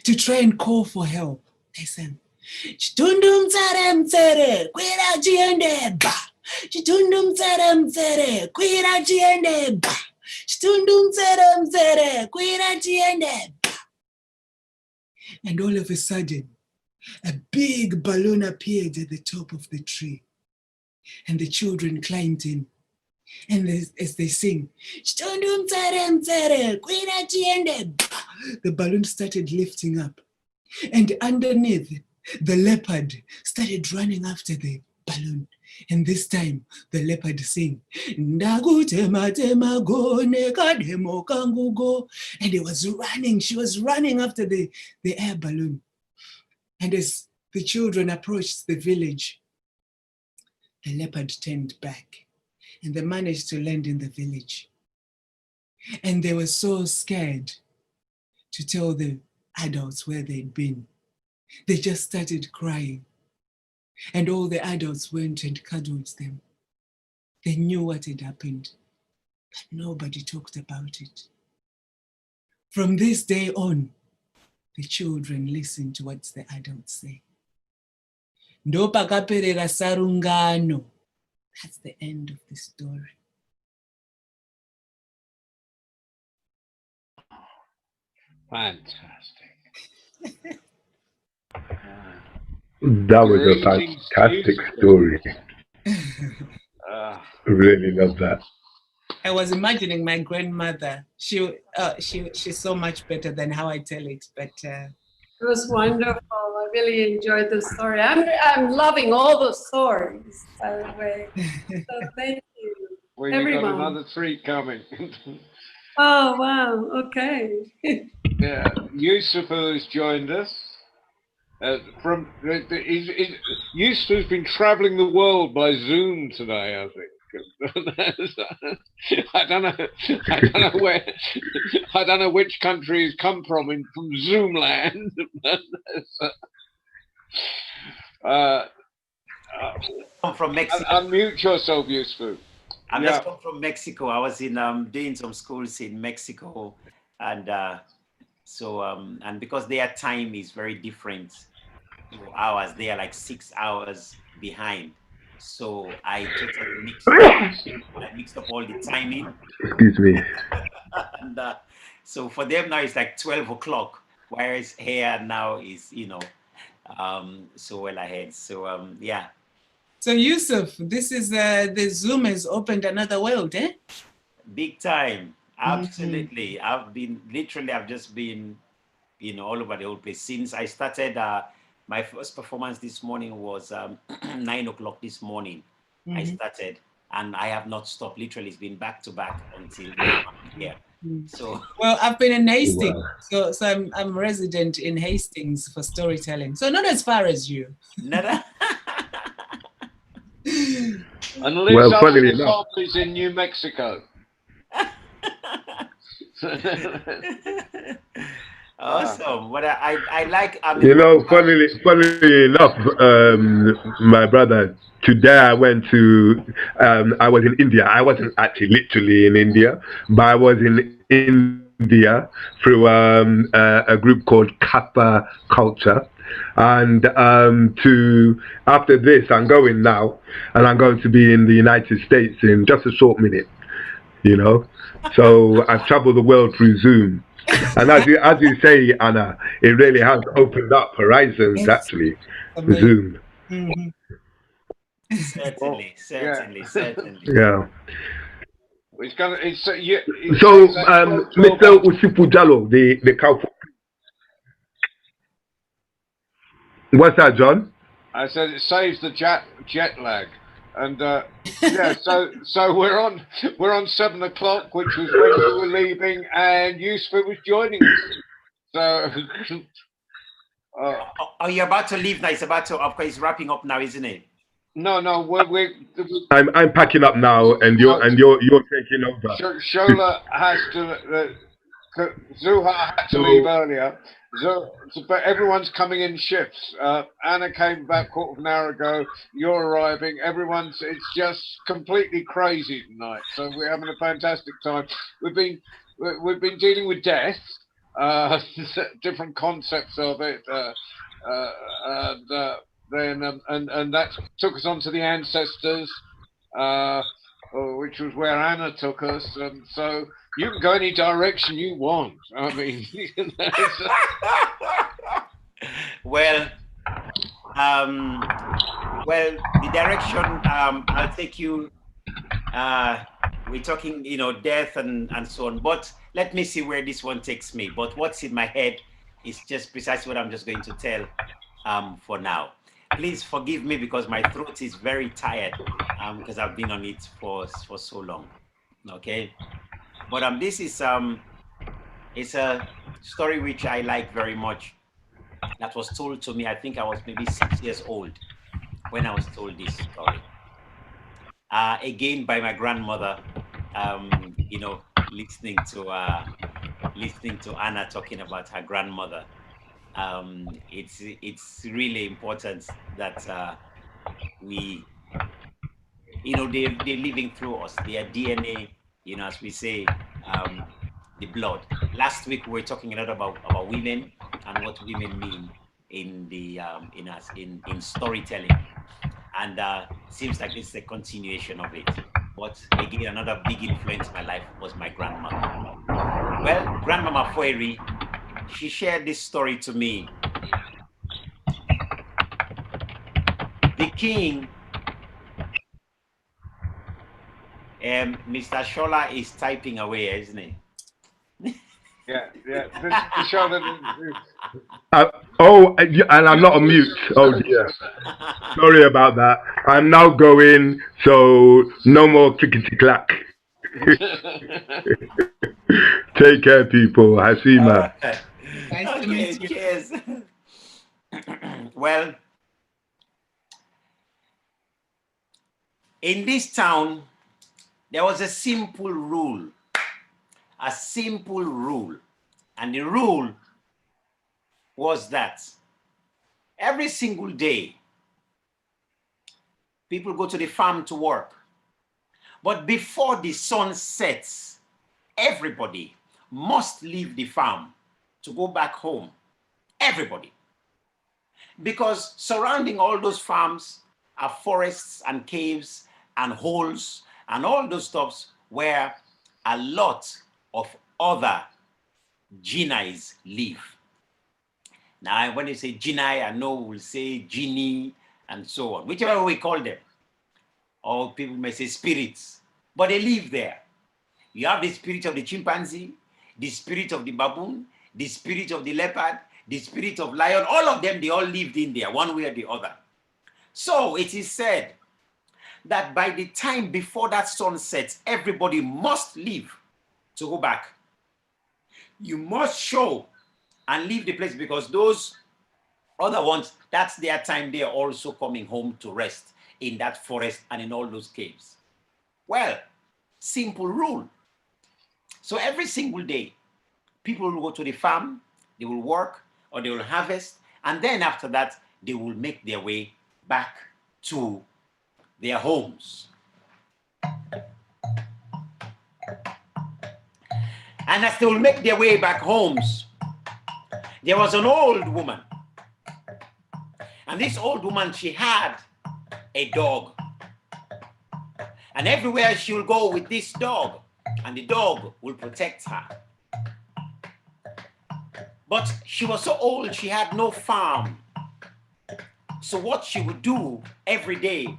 To try and call for help, they sang, Chitundu mtsere mtsere, kwira chiende ba. Chitundu mtsere mtsere, kwira chiende ba. Chitundu mtsere mtsere, kwira chiende ba. And all of a sudden, a big balloon appeared at the top of the tree. And the children climbed in. And as they sing, "Chitundu mtsere mtsere, kwira chiende ba," the balloon started lifting up. And underneath, the leopard started running after the balloon. And this time, the leopard sang, "Ndakutema tema go nekademo kangu go." And it was running, she was running after the air balloon. And as the children approached the village, the leopard turned back and they managed to land in the village. And they were so scared to tell the adults where they'd been. They just started crying. And all the adults went and cuddled them. They knew what had happened, but nobody talked about it. From this day on, the children listened to what the adults say. Ndo pakaperera sarungano. That's the end of the story. Fantastic. That was a fantastic story. Really love that. I was imagining my grandmother. She's so much better than how I tell it, but it was wonderful. I really enjoyed the story. I'm loving all the stories, by the way. So thank you. Well, you've everyone. got another 3 coming. Oh wow! Okay. Yeah, Yusufu has joined us. Yusufu's been travelling the world by Zoom today, I think. I don't know where. I don't know which country he's come from Zoom land. I'm from Mexico. Unmute yourself, Yusufu. I'm just come from Mexico. I was in doing some schools in Mexico, and and because their time is very different, 2 hours, they are like 6 hours behind. So I totally mixed up all the timing. Excuse me. And so for them now it's like 12 o'clock, whereas here now is so well ahead. So yeah. So Yusuf, this is the Zoom has opened another world, eh? Big time, absolutely. I've just been, all over the whole place since I started. My first performance this morning was 9 o'clock this morning. I started, and I have not stopped. Literally, it's been back to back until now. Yeah. So well, I've been in Hastings, so I'm resident in Hastings for storytelling. So not as far as you. And Liz is in New Mexico. Awesome. What I like. Funnily enough, my brother. Today I went to. I was in India. I wasn't actually literally in India, but I was in India through a group called Kappa Culture. And after this, I'm going now, and I'm going to be in the United States in just a short minute. So I've traveled the world through Zoom. And as you say, Anna, it really has opened up horizons, actually, Zoom. Certainly. Yeah. So, Mr. Usipu Jallo, the Kaufu. What's that, John? I said it saves the jet lag. And yeah, so we're on 7 o'clock, which was when we were leaving, and Yusuf was joining us. So, are you about to leave now? It's about to. Of course, it's wrapping up now, isn't it? No, I'm packing up now, and you're taking over. Shola has to. Zuha had to leave earlier. But everyone's coming in shifts. Anna came back a quarter of an hour ago. You're arriving. It's just completely crazy tonight. So we're having a fantastic time. We've been dealing with death, different concepts of it, and that took us on to the ancestors, which was where Anna took us, and so you can go any direction you want. I mean, well, well, the direction I'll take you. We're talking, death and so on. But let me see where this one takes me. But what's in my head is just precisely what I'm just going to tell for now. Please forgive me because my throat is very tired because I've been on it for so long. Okay, but this is it's a story which I like very much. That was told to me. I think I was maybe 6 years old when I was told this story. Again by my grandmother. Listening to Anna talking about her grandmother. It's really important that we, they're living through us. Their DNA, as we say, the blood. Last week we were talking a lot about women and what women mean in the in storytelling, and seems like this is a continuation of it. But again, another big influence in my life was my grandmother. Well, Grandmama Fueri, she shared this story to me. The king, Mr. Shola is typing away, isn't he? yeah. And I'm not on mute. Oh dear. Sorry about that. I'm now going, so no more clickety clack. Take care, people. Hasima. Nice to meet you. Cheers. Well, in this town, there was a simple rule. A simple rule. And the rule was that every single day, people go to the farm to work. But before the sun sets, everybody must leave the farm to go back home. Everybody. Because surrounding all those farms are forests and caves and holes and all those stuffs where a lot of other Jinais live. Now, when you say Jinai, I know we'll say genie and so on, whichever we call them. Or people may say spirits, but they live there. You have the spirit of the chimpanzee, the spirit of the baboon, the spirit of the leopard, the spirit of lion. All of them, they all lived in there, one way or the other. So it is said that by the time before that sun sets, everybody must leave to go back. You must show and leave the place because those other ones, that's their time. They are also coming home to rest in that forest and in all those caves. Well, simple rule. So every single day, people will go to the farm, they will work or they will harvest, and then after that, they will make their way back to their homes. And as they will make their way back homes, there was an old woman. And this old woman, she had a dog. And everywhere she will go with this dog, and the dog will protect her. But she was so old, she had no farm. So what she would do every day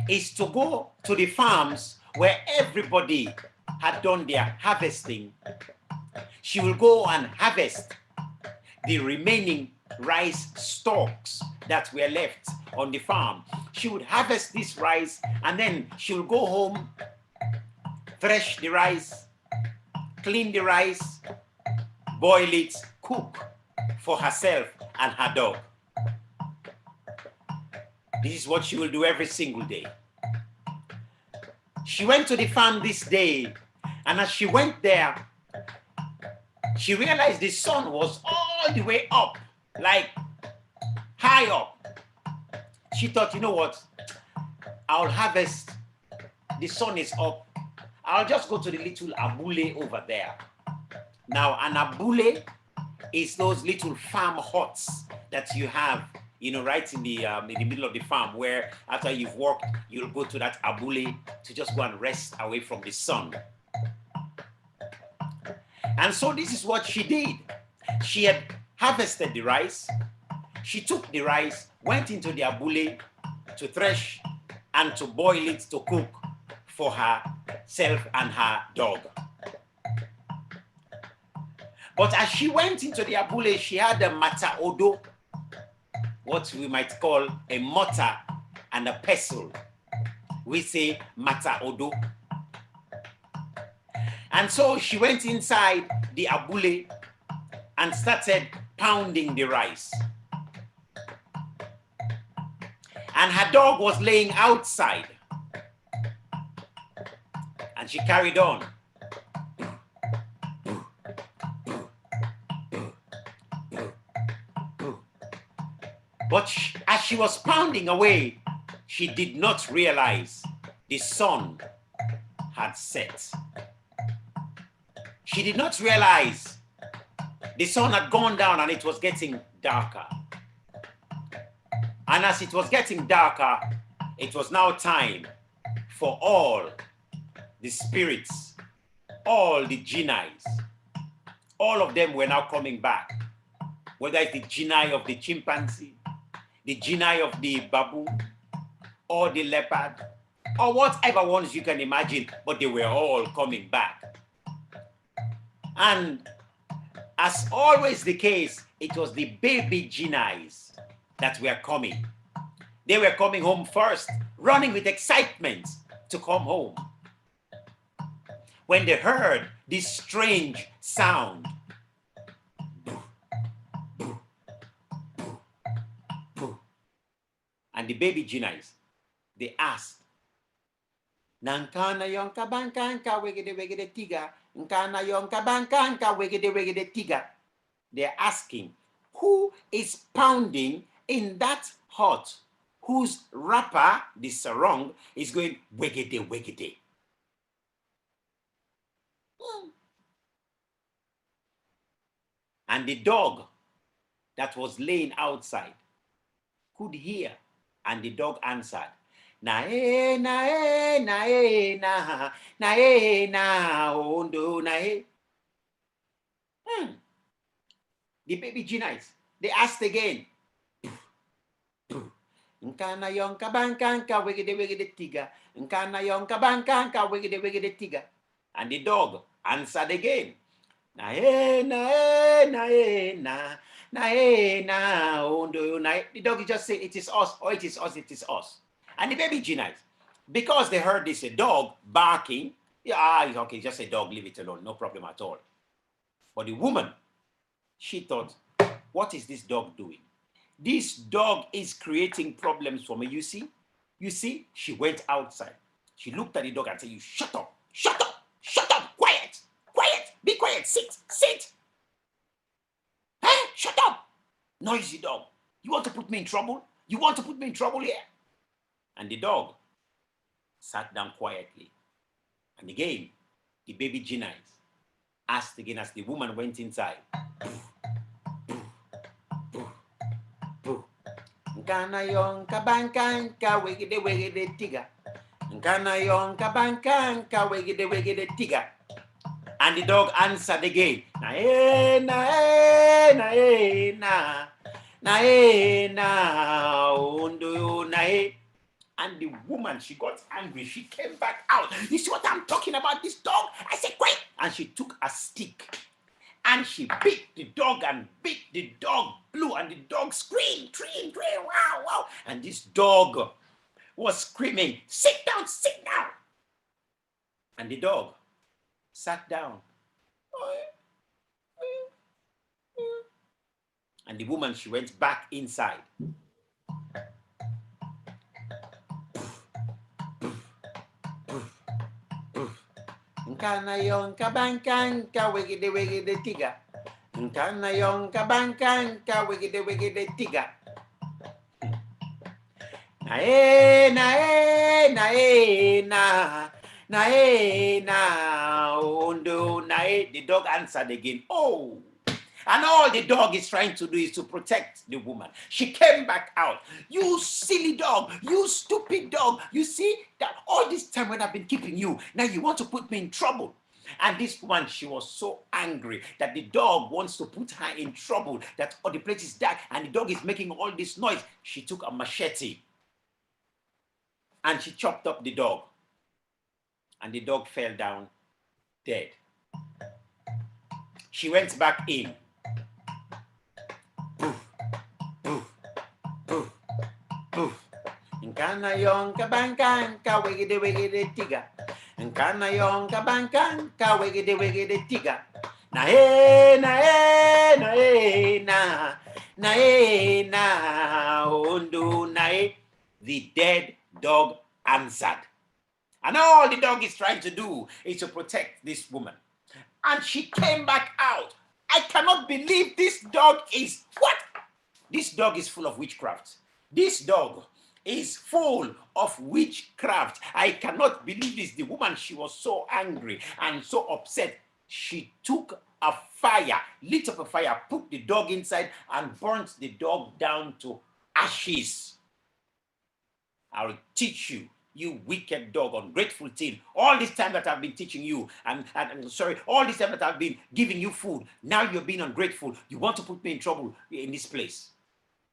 is to go to the farms where everybody had done their harvesting. She will go and harvest the remaining rice stalks that were left on the farm. She would harvest this rice and then she will go home, thresh the rice, clean the rice, boil it, cook for herself and her dog. This is what she will do every single day. She went to the farm this day, and as she went there, she realized the sun was all the way up, like high up. She thought, you know what? I'll harvest. The sun is up. I'll just go to the little abule over there. Now, an abule is those little farm huts that you have, right in the middle of the farm, where after you've worked, you'll go to that abule to just go and rest away from the sun. And so this is what she did. She had harvested the rice. She took the rice, went into the abule to thresh and to boil it to cook for herself and her dog. But as she went into the abule, she had a mata odo, what we might call a mortar and a pestle. We say mata odo. And so she went inside the abule and started pounding the rice. And her dog was laying outside. And she carried on. But as she was pounding away, she did not realize the sun had set. She did not realize the sun had gone down and it was getting darker. And as it was getting darker, it was now time for all the spirits, all the jinnis, all of them were now coming back. Whether it's the jinni of the chimpanzee, the jinni of the baboon, or the leopard, or whatever ones you can imagine, but they were all coming back. And as always the case, it was the baby jinnis that were coming. They were coming home first, running with excitement to come home. When they heard this strange sound, and the baby jinnis, they asked, Nankana yon kabankanka wegede wegede tiga, nkana yon kabankanka wegede wegede tiga. They're asking, who is pounding in that hut, whose wrapper, the sarong, is going wegede wegede? And the dog that was laying outside could hear, and the dog answered, na e na e na e na na e na ondo na e. The baby jinnis, they asked again, nkana yon kabankanka wegede wegede tiga, nkana yon kabankanka wegede wegede tiga. And the dog answered again, na e na e na e na na e na ondo na e. The dog just said, it is us, or it is us, it is us. And the baby jinnis, because they heard this a dog barking, yeah, okay, just a dog, leave it alone, no problem at all. But the woman, she thought, what is this dog doing? This dog is creating problems for me. You see, she went outside. She looked at the dog and said, you shut up, shut up, shut up, quiet, quiet, be quiet, sit, sit. Huh? Shut up, noisy dog. You want to put me in trouble? You want to put me in trouble here? And the dog sat down quietly. And again, the baby jinnis asked again as the woman went inside. Nkana yon kabankanka wegede wegede tiga. Nkana yon kabankanka wegede wegede tiga. And the dog answered again, na e na e na e na na e na ondo na e. And the woman, she got angry. She came back out. You see what I'm talking about, this dog? I said, quiet. And she took a stick and she beat the dog and beat the dog blue, and the dog screamed, wow, wow. And this dog was screaming, sit down, sit down. And the dog sat down. And the woman, she went back inside. Nkana yon kabankanka wegede wegede tiga. Nkana yon kabankanka wegede wegede tiga. Na e na e na e na na e na ondo na e. The dog answered again. Oh, And all the dog is trying to do is to protect the woman. She came back out. You silly dog, you stupid dog. You see that all this time when I've been keeping you, now you want to put me in trouble. And this woman, she was so angry that the dog wants to put her in trouble, that all the place is dark and the dog is making all this noise. She took a machete and she chopped up the dog. And the dog fell down dead. She went back in. Poof, poof, poof, poof. Nkana yon kabankan ka wigide wigide tiga. Nkana yon kabankan ka wigide wigide tiga. Na eh na eh na eh na na eh na undu na eh. The dead dog answered. And all the dog is trying to do is to protect this woman. And she came back out. I cannot believe this dog is what? This dog is full of witchcraft. This dog is full of witchcraft. I cannot believe this. The woman, she was so angry and so upset. She took a fire, lit up a fire, put the dog inside and burnt the dog down to ashes. I'll teach you, you wicked dog, ungrateful thing. All this time that I've been teaching you, and sorry, all this time that I've been giving you food, now you're being ungrateful. You want to put me in trouble in this place.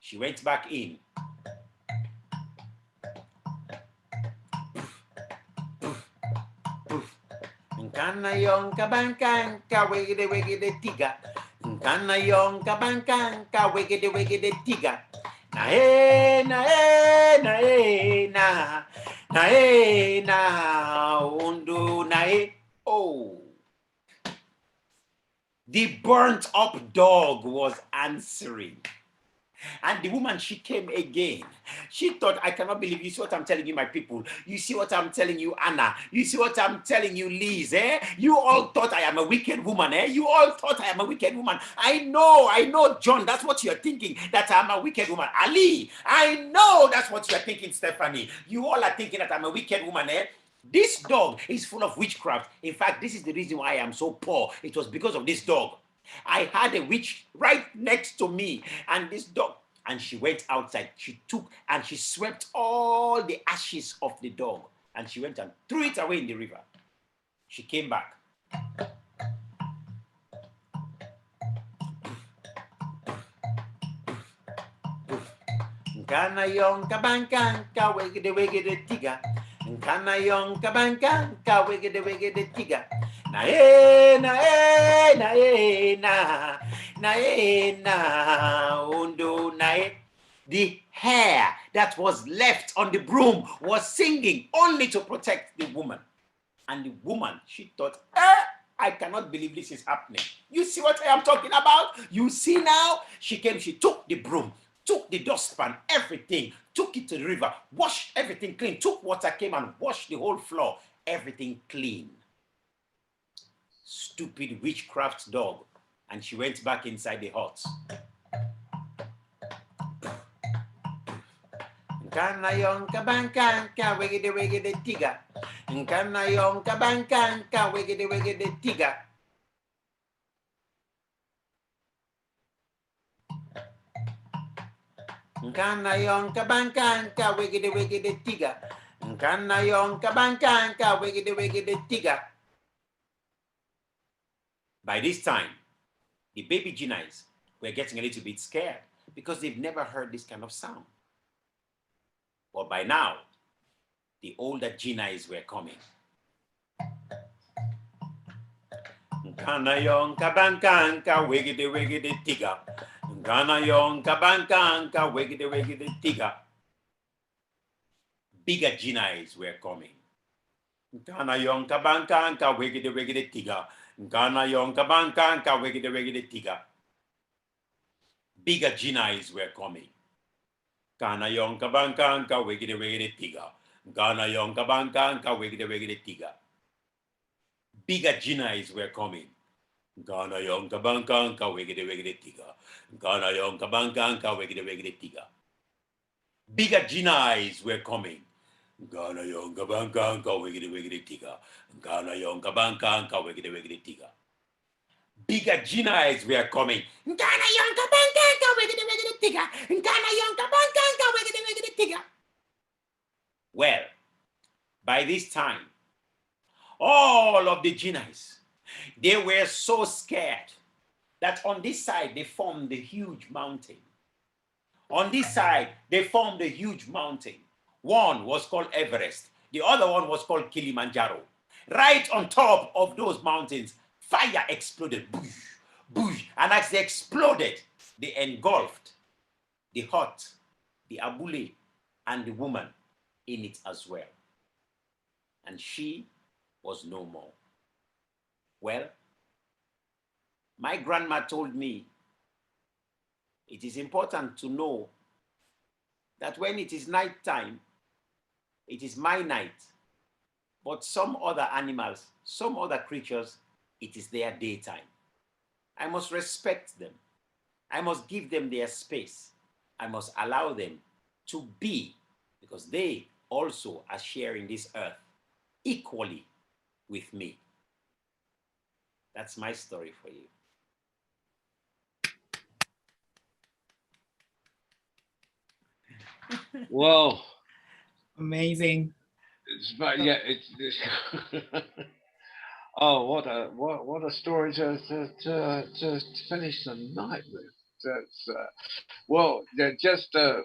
She went back in. Nkana yon kabankan ka wegede wegede tiga. Nkana yon kabankan ka wegede wegede tiga. Na eh na eh na eh na na eh na undu na eh. Oh, the burnt up dog was answering. And the woman, she came again. She thought, I cannot believe, you see what I'm telling you, my people. You see what I'm telling you, Anna. You see what I'm telling you, Liz, eh? You all thought I am a wicked woman, eh? You all thought I am a wicked woman. I know, John, that's what you're thinking, that I'm a wicked woman. Ali, I know that's what you're thinking, Stephanie. You all are thinking that I'm a wicked woman, eh? This dog is full of witchcraft. In fact, this is the reason why I am so poor. It was because of this dog. I had a witch right next to me, and this dog, and she went outside. She took and she swept all the ashes of the dog, and she went and threw it away in the river. She came back. Nkana yon kabankan ka wegede wegede tiga. Nkana yon kabankan ka wegede wegede tiga. Na eh na eh na eh na na eh na undu na eh. The hair that was left on the broom was singing only to protect the woman. And the woman, she thought, I cannot believe this is happening. You see what I am talking about? You see now? She came, she took the broom, took the dustpan, everything, took it to the river, washed everything clean, took water, came and washed the whole floor, everything clean. Stupid witchcraft dog. And she went back inside the hut. Nkana yon kabankan ka wegede wegede tiga. Nkana yon kabankan ka wegede wegede tiga. Nkana yon kabankan ka wegede wegede tiga. Nkana yon kabankan ka wegede wegede tiga. By this time, the baby Jinais were getting a little bit scared because they've never heard this kind of sound. But by now, the older Jinais were coming. Nkana yon kabankan ka wegede wegede tiga. Nkana yon kabankan ka wegede wegede tiga. Bigger Jinais were coming. Nkana yon kabankan ka wegede wegede tiga. Nkana yon kabankan ka wegede wegede tiga. Bigger Jinais were coming. Kana yon kabankan ka wegede wegede tiga. Kana yon kabankan ka wegede wegede tiga. Bigger Jinais were coming. Kana yon kabankan ka wegede wegede tiga. Kana yon kabankan ka wegede wegede tiga. Bigger Jinais were coming. Kana yon kabankan ka wegede wegede tiga. Kana yon kabankan ka wegede wegede tiga. bigger Gina's were coming. Well, by this time, all of the Gina's, they were so scared that on this side, they formed a huge mountain. On this side, they formed a huge mountain. One was called Everest. The other one was called Kilimanjaro. Right on top of those mountains, fire exploded. Boosh, boosh. And as they exploded, they engulfed the hut, the abule, and the woman in it as well. And she was no more. Well, my grandma told me it is important to know that when it is night time, it is my night. But some other animals, some other creatures, it is their daytime. I must respect them. I must give them their space. I must allow them to be, because they also are sharing this earth equally with me. That's my story for you. Well, Amazing. yeah, it's oh, what a story to finish the night with. That's well, just a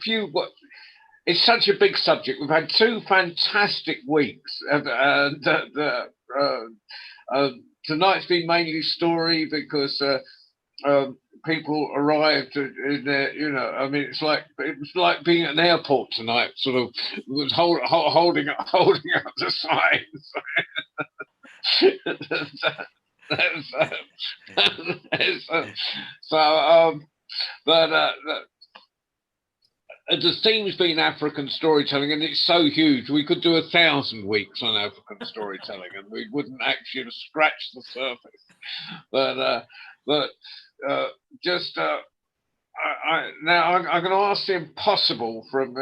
few. It's such a big subject. We've had 2 fantastic weeks. Tonight's been mainly story because people arrived in there. You know, I mean, it was like being at an airport tonight. Sort of was holding up the signs. But the theme's been African storytelling, and it's so huge. We could do 1,000 weeks on African storytelling, and we wouldn't actually scratch the surface. But now I'm going to ask the impossible from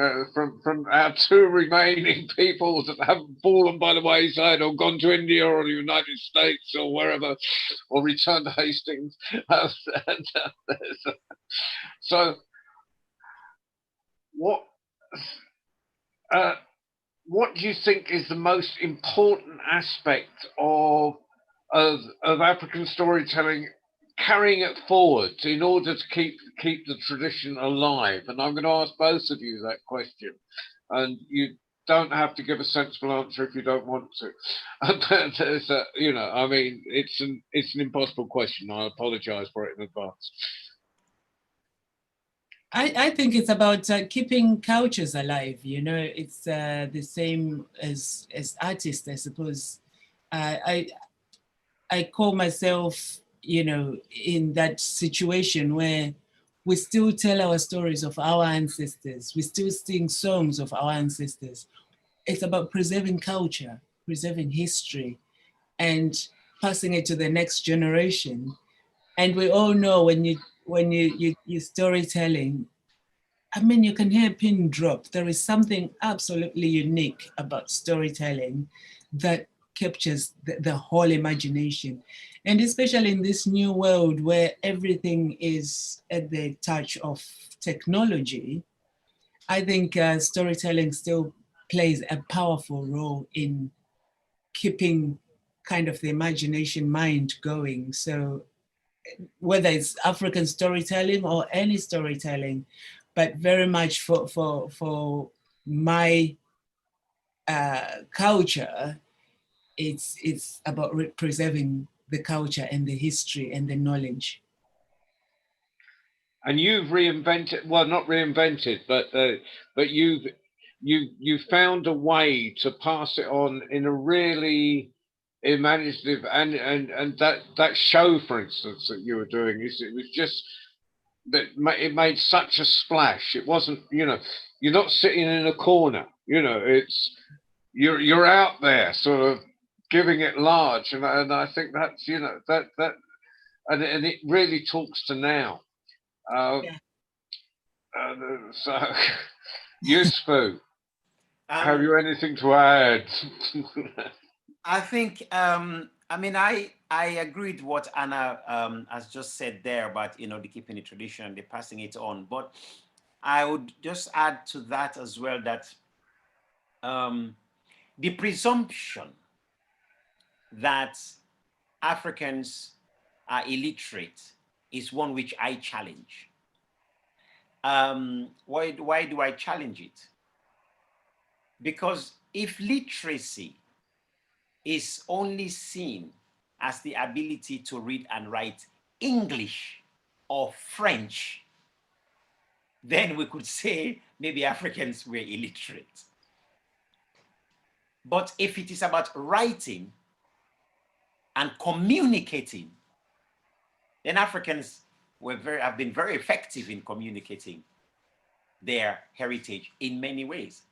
our 2 remaining people that haven't fallen by the wayside or gone to India or the United States or wherever, or returned to Hastings. So, what do you think is the most important aspect of African storytelling, carrying it forward in order to keep the tradition alive? And I'm going to ask both of you that question, and you don't have to give a sensible answer if you don't want to. But you know, I mean, it's an impossible question. I apologize for it in advance. I think it's about keeping cultures alive. You know, it's the same as artists, I suppose. I call myself, you know, in that situation where we still tell our stories of our ancestors. We still sing songs of our ancestors. It's about preserving culture, preserving history, and passing it to the next generation. And we all know when you storytelling, I mean, you can hear a pin drop. There is something absolutely unique about storytelling that captures the whole imagination. And especially in this new world where everything is at the touch of technology, I think storytelling still plays a powerful role in keeping kind of the imagination mind going. So whether it's African storytelling or any storytelling, but very much for my culture, it's about preserving the culture and the history and the knowledge. And you've reinvented, well, not reinvented, but you've found a way to pass it on in a really imaginative, and that show, for instance, that you were doing, it was just that it made such a splash. It wasn't, you know, you're not sitting in a corner, you know, it's you're out there sort of giving it large, and I think that's, you know, that and it really talks to now. So, Yusfu, have you anything to add? I think, I mean, I I agreed what Anna has just said there about, you know, the keeping the tradition and the passing it on. But I would just add to that as well that the presumption that Africans are illiterate is one which I challenge. Why do I challenge it? Because if literacy is only seen as the ability to read and write English or French, then we could say maybe Africans were illiterate. But if it is about writing and communicating, then Africans have been very effective in communicating their heritage in many ways.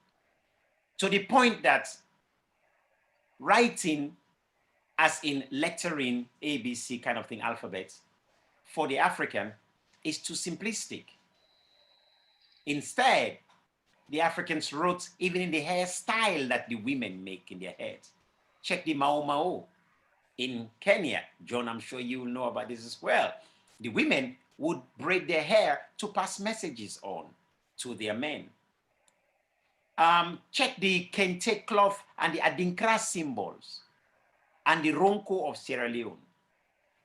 To the point that writing, as in lettering, ABC kind of thing, alphabet, for the African is too simplistic. Instead, the Africans wrote even in the hairstyle that the women make in their heads. Check the Mau Mau in Kenya. John, I'm sure you will know about this as well. The women would braid their hair to pass messages on to their men. Check the Kente cloth and the Adinkra symbols and the Ronko of Sierra Leone.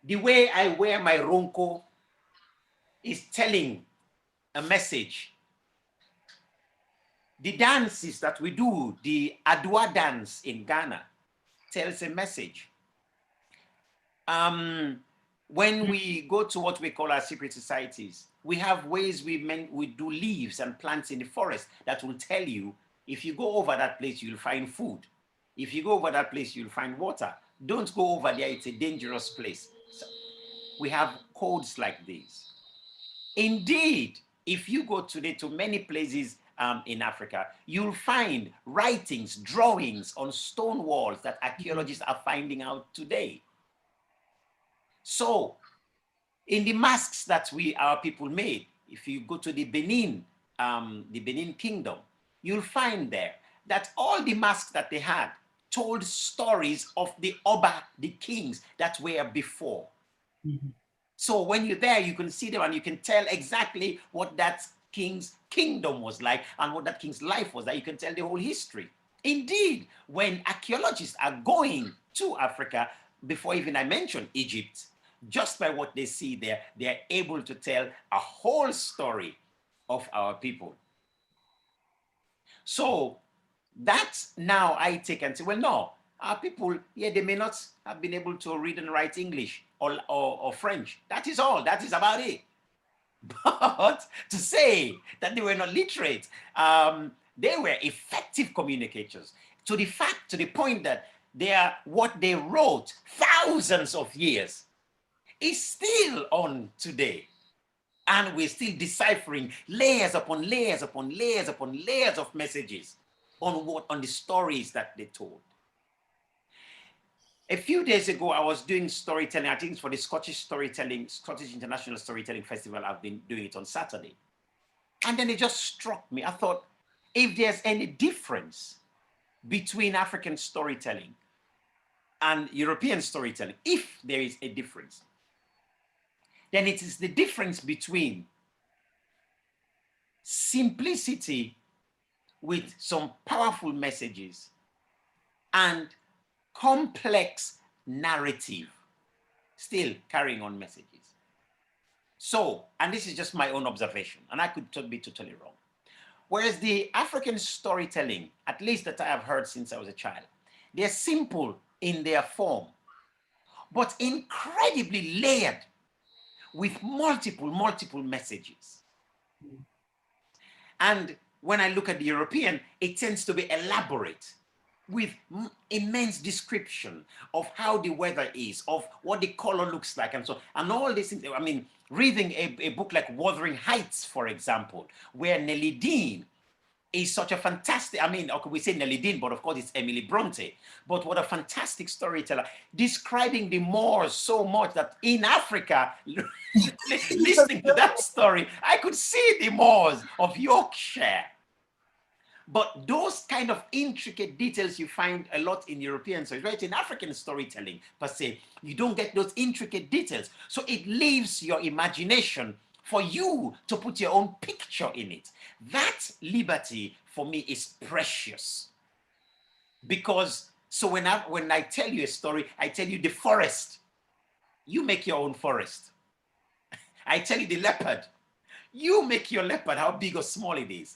The way I wear my Ronko is telling a message. The dances that we do, the Adwa dance in Ghana, tells a message. When we go to what we call our secret societies, we have ways we do leaves and plants in the forest that will tell you, if you go over that place, you'll find food. If you go over that place, you'll find water. Don't go over there, it's a dangerous place. So we have codes like these. Indeed, if you go today to many places in Africa, you'll find writings, drawings on stone walls that archaeologists are finding out today. So, in the masks that our people made, if you go to the Benin Kingdom, you'll find there that all the masks that they had told stories of the Oba, the kings that were before. Mm-hmm. So when you're there, you can see them and you can tell exactly what that king's kingdom was like and what that king's life was like. You can tell the whole history. Indeed, when archaeologists are going to Africa, before even I mention Egypt, just by what they see there, they are able to tell a whole story of our people. So that's now I take and say, well, no, our people, yeah, they may not have been able to read and write English or French. That is all. That is about it. But to say that they were not literate, they were effective communicators. To the point that what they wrote thousands of years is still on today. And we're still deciphering layers upon layers upon layers upon layers of messages on the stories that they told. A few days ago, I was doing storytelling. I think it's for the Scottish International Storytelling Festival. I've been doing it on Saturday. And then it just struck me. I thought, if there's any difference between African storytelling and European storytelling, if there is a difference, then it is the difference between simplicity with some powerful messages and complex narrative, still carrying on messages. So, and this is just my own observation, and I could be totally wrong. Whereas the African storytelling, at least that I have heard since I was a child, they're simple in their form, but incredibly layered with multiple messages. And when I look at the European, it tends to be elaborate with immense description of how the weather is, of what the color looks like, and so, and all these things. I mean, reading a book like Wuthering Heights, for example, where Nelly Dean is such a fantastic, I mean, okay, we say Nelly Dean, but of course it's Emily Bronte, but what a fantastic storyteller, describing the Moors so much that in Africa, listening to that story, I could see the Moors of Yorkshire. But those kind of intricate details you find a lot in European stories, right? In African storytelling per se, you don't get those intricate details. So it leaves your imagination for you to put your own picture in it. That liberty for me is precious. Because so when I tell you a story, I tell you the forest, you make your own forest. I tell you the leopard, you make your leopard, how big or small it is.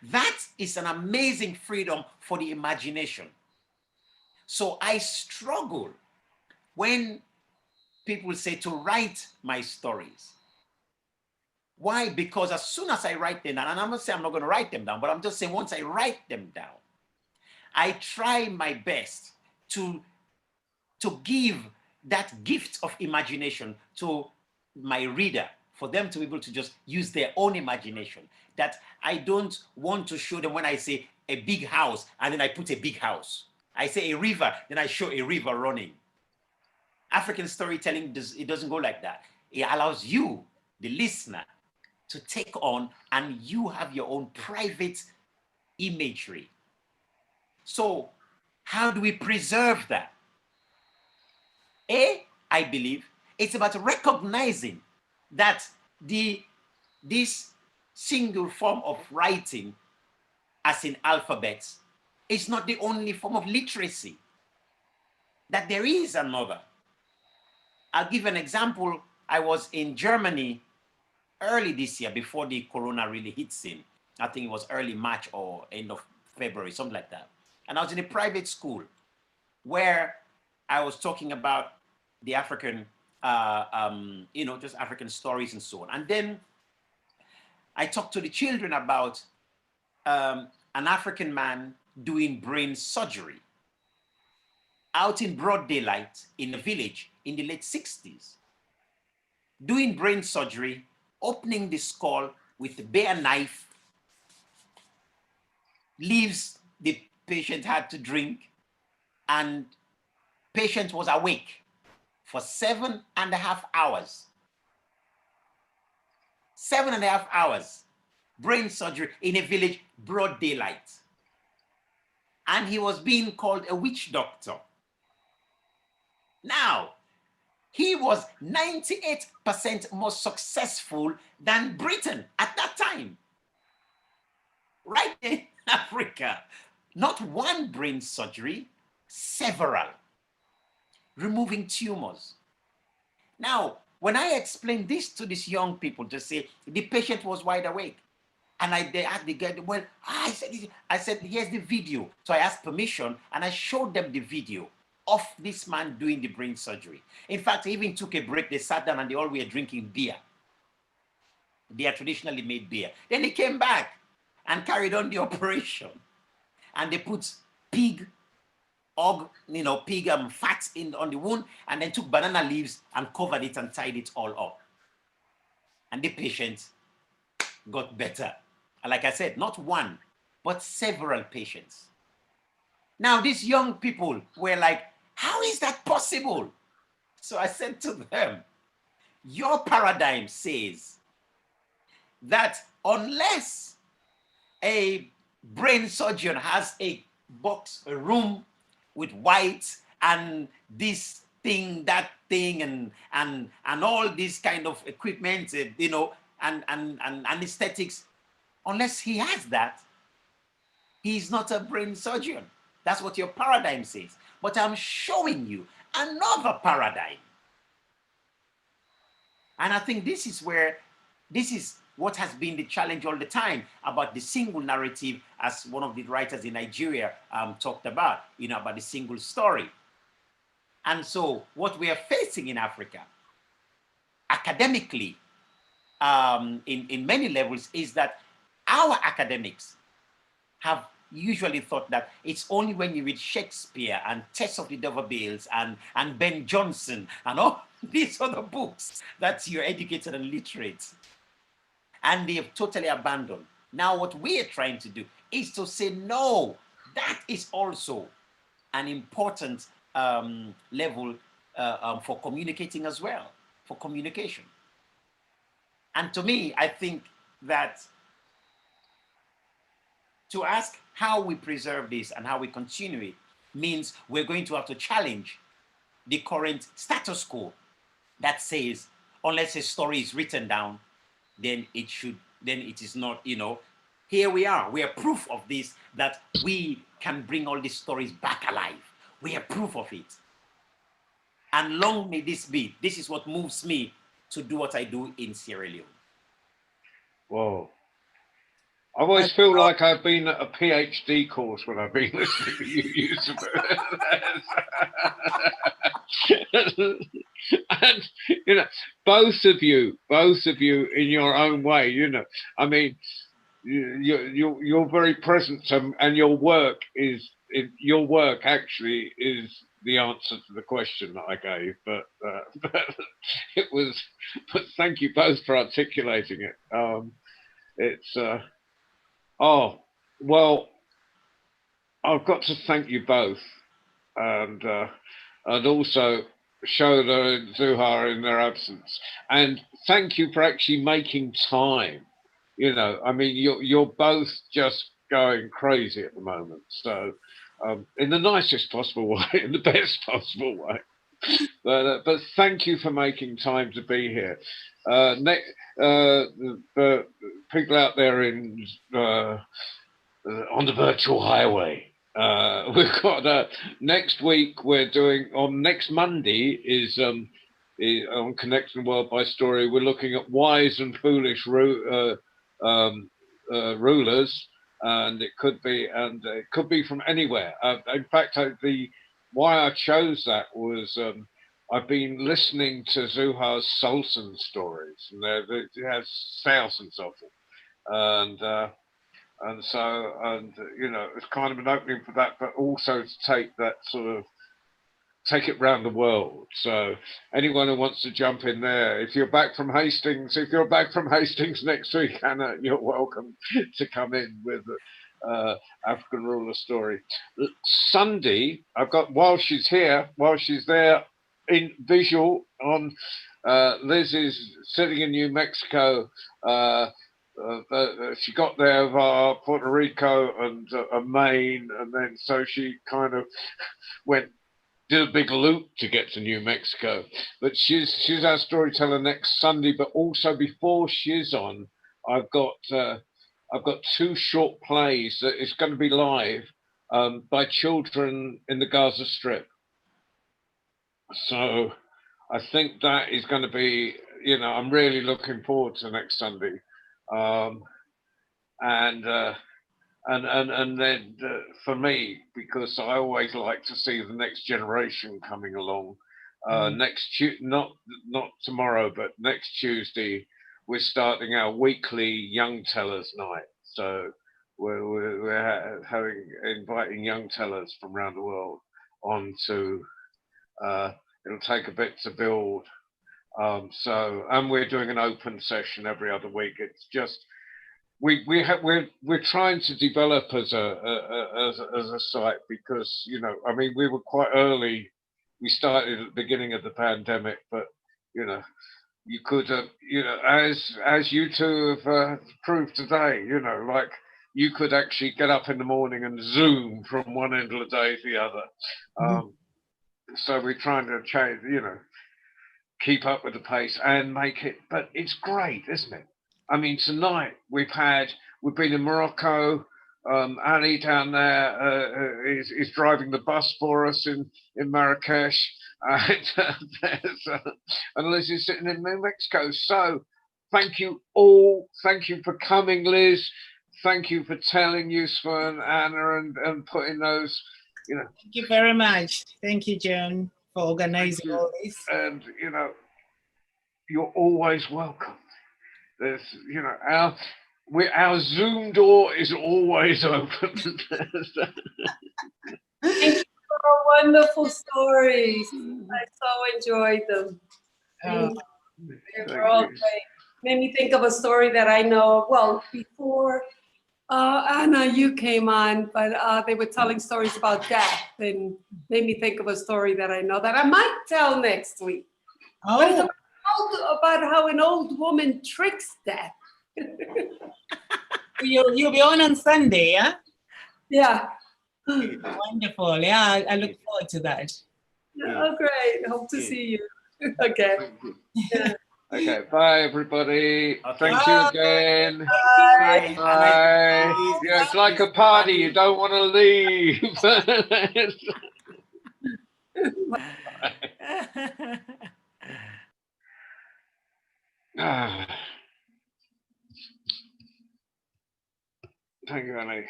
That is an amazing freedom for the imagination. So I struggle when people say to write my stories. Why? Because as soon as I write them down, and I'm not saying I'm not going to write them down, but I'm just saying once I write them down, I try my best to give that gift of imagination to my reader, for them to be able to just use their own imagination. That I don't want to show them when I say a big house, and then I put a big house. I say a river, then I show a river running. African storytelling, it doesn't go like that. It allows you, the listener, to take on, and you have your own private imagery. So how do we preserve that? I believe it's about recognizing that this single form of writing, as in alphabets, is not the only form of literacy, that there is another. I'll give an example. I was in Germany early this year, before the corona really hits in. I think it was early March or end of February, something like that. And I was in a private school where I was talking about the African, just African stories and so on. And then I talked to the children about an African man doing brain surgery out in broad daylight in a village in the late 60s. Doing brain surgery, opening the skull with a bare knife, leaves the patient had to drink, and patient was awake for 7.5 hours. 7.5 hours, brain surgery in a village, broad daylight. And he was being called a witch doctor. Now, he was 98% more successful than Britain at that time. Right in Africa, not one brain surgery, several, removing tumors. Now, when I explained this to these young people, to say the patient was wide awake, and they asked the guy, well, I said, here's the video. So I asked permission, and I showed them the video of this man doing the brain surgery. In fact, I even took a break. They sat down and they all were drinking beer. They are traditionally made beer. Then they came back and carried on the operation. And they put pig fat on the wound, and then took banana leaves and covered it and tied it all up. And the patient got better. And like I said, not one, but several patients. Now, these young people were like, how is that possible? So I said to them, your paradigm says that unless a brain surgeon has a box, a room with white and this thing, that thing, and all this kind of equipment, and anesthetics, unless he has that, he's not a brain surgeon. That's what your paradigm says. But I'm showing you another paradigm. And I think this is what has been the challenge all the time about the single narrative, as one of the writers in Nigeria talked about, about the single story. And so what we are facing in Africa, academically, in many levels, is that our academics have usually thought that it's only when you read Shakespeare and Tess of the D'Urbervilles and Ben Jonson and all these other books that you're educated and literate. And they have totally abandoned. Now what we are trying to do is to say, no, that is also an important level for communicating as well, for communication. And to me, I think that to ask how we preserve this and how we continue it means we're going to have to challenge the current status quo that says unless a story is written down, then it is not, here we are proof of this, that we can bring all these stories back alive. We are proof of it. And long may this be. This is what moves me to do what I do in Sierra Leone. Whoa. I always feel like I've been at a PhD course when I've been listening to you, Yusuf. And, both of you in your own way, I mean, you're very present, and your work actually is the answer to the question that I gave, but thank you both for articulating it. Well, I've got to thank you both, and also Shoda and Zuhar in their absence, and thank you for actually making time. I mean, you're both just going crazy at the moment, so in the nicest possible way, in the best possible way. But thank you for making time to be here. The people out there on the virtual highway, we've got next week. We're doing on next Monday is on Connecting the World by Story. We're looking at wise and foolish rulers. And it could be from anywhere. In fact, why I chose that was I've been listening to Zuhar's Sultan stories, and it has thousands of them, and so it's kind of an opening for that, but also to take it round the world. So anyone who wants to jump in there, if you're back from Hastings next week, Anna, you're welcome to come in with African ruler story. Sunday, I've got while she's there in visual on. Liz is sitting in New Mexico. She got there via Puerto Rico and Maine, and then so she kind of did a big loop to get to New Mexico. But she's our storyteller next Sunday. But also before she's on, I've got 2 short plays that is going to be live by children in the Gaza Strip. So I think that is going to be, I'm really looking forward to next Sunday. And then for me, because I always like to see the next generation coming along. Not tomorrow, but next Tuesday, we're starting our weekly Young Tellers night. So we're inviting young tellers from around the world on to. It'll take a bit to build. And we're doing an open session every other week. It's just. We're trying to develop as a site because I mean we were quite early. We started at the beginning of the pandemic, but you could as you two have proved today, like you could actually get up in the morning and Zoom from one end of the day to the other. So we're trying to change, keep up with the pace and make it. But it's great, isn't it? I mean, tonight we've been in Morocco. Ali down there is driving the bus for us in Marrakesh, and Liz is sitting in New Mexico. So, thank you all. Thank you for coming, Liz. Thank you for telling Yusuf and Anna and putting those. Thank you very much. Thank you, John, for organizing all this. And you're always welcome. There's, our Zoom door is always open. Thank you for wonderful stories. I so enjoyed them. They were all great. Made me think of a story that I know. Well, before Anna, you came on, but they were telling stories about death, and made me think of a story that I know that I might tell next week. Oh. But it's about how an old woman tricks death. You'll be on Sunday, yeah? Yeah. Wonderful. Yeah, I look forward to that. Oh, great. Hope to see you. Okay. Yeah. Okay, bye everybody. Okay. Thank you again. Bye. Bye. Yeah, it's like a party. You don't want to leave. Ah. Thank you, Annie.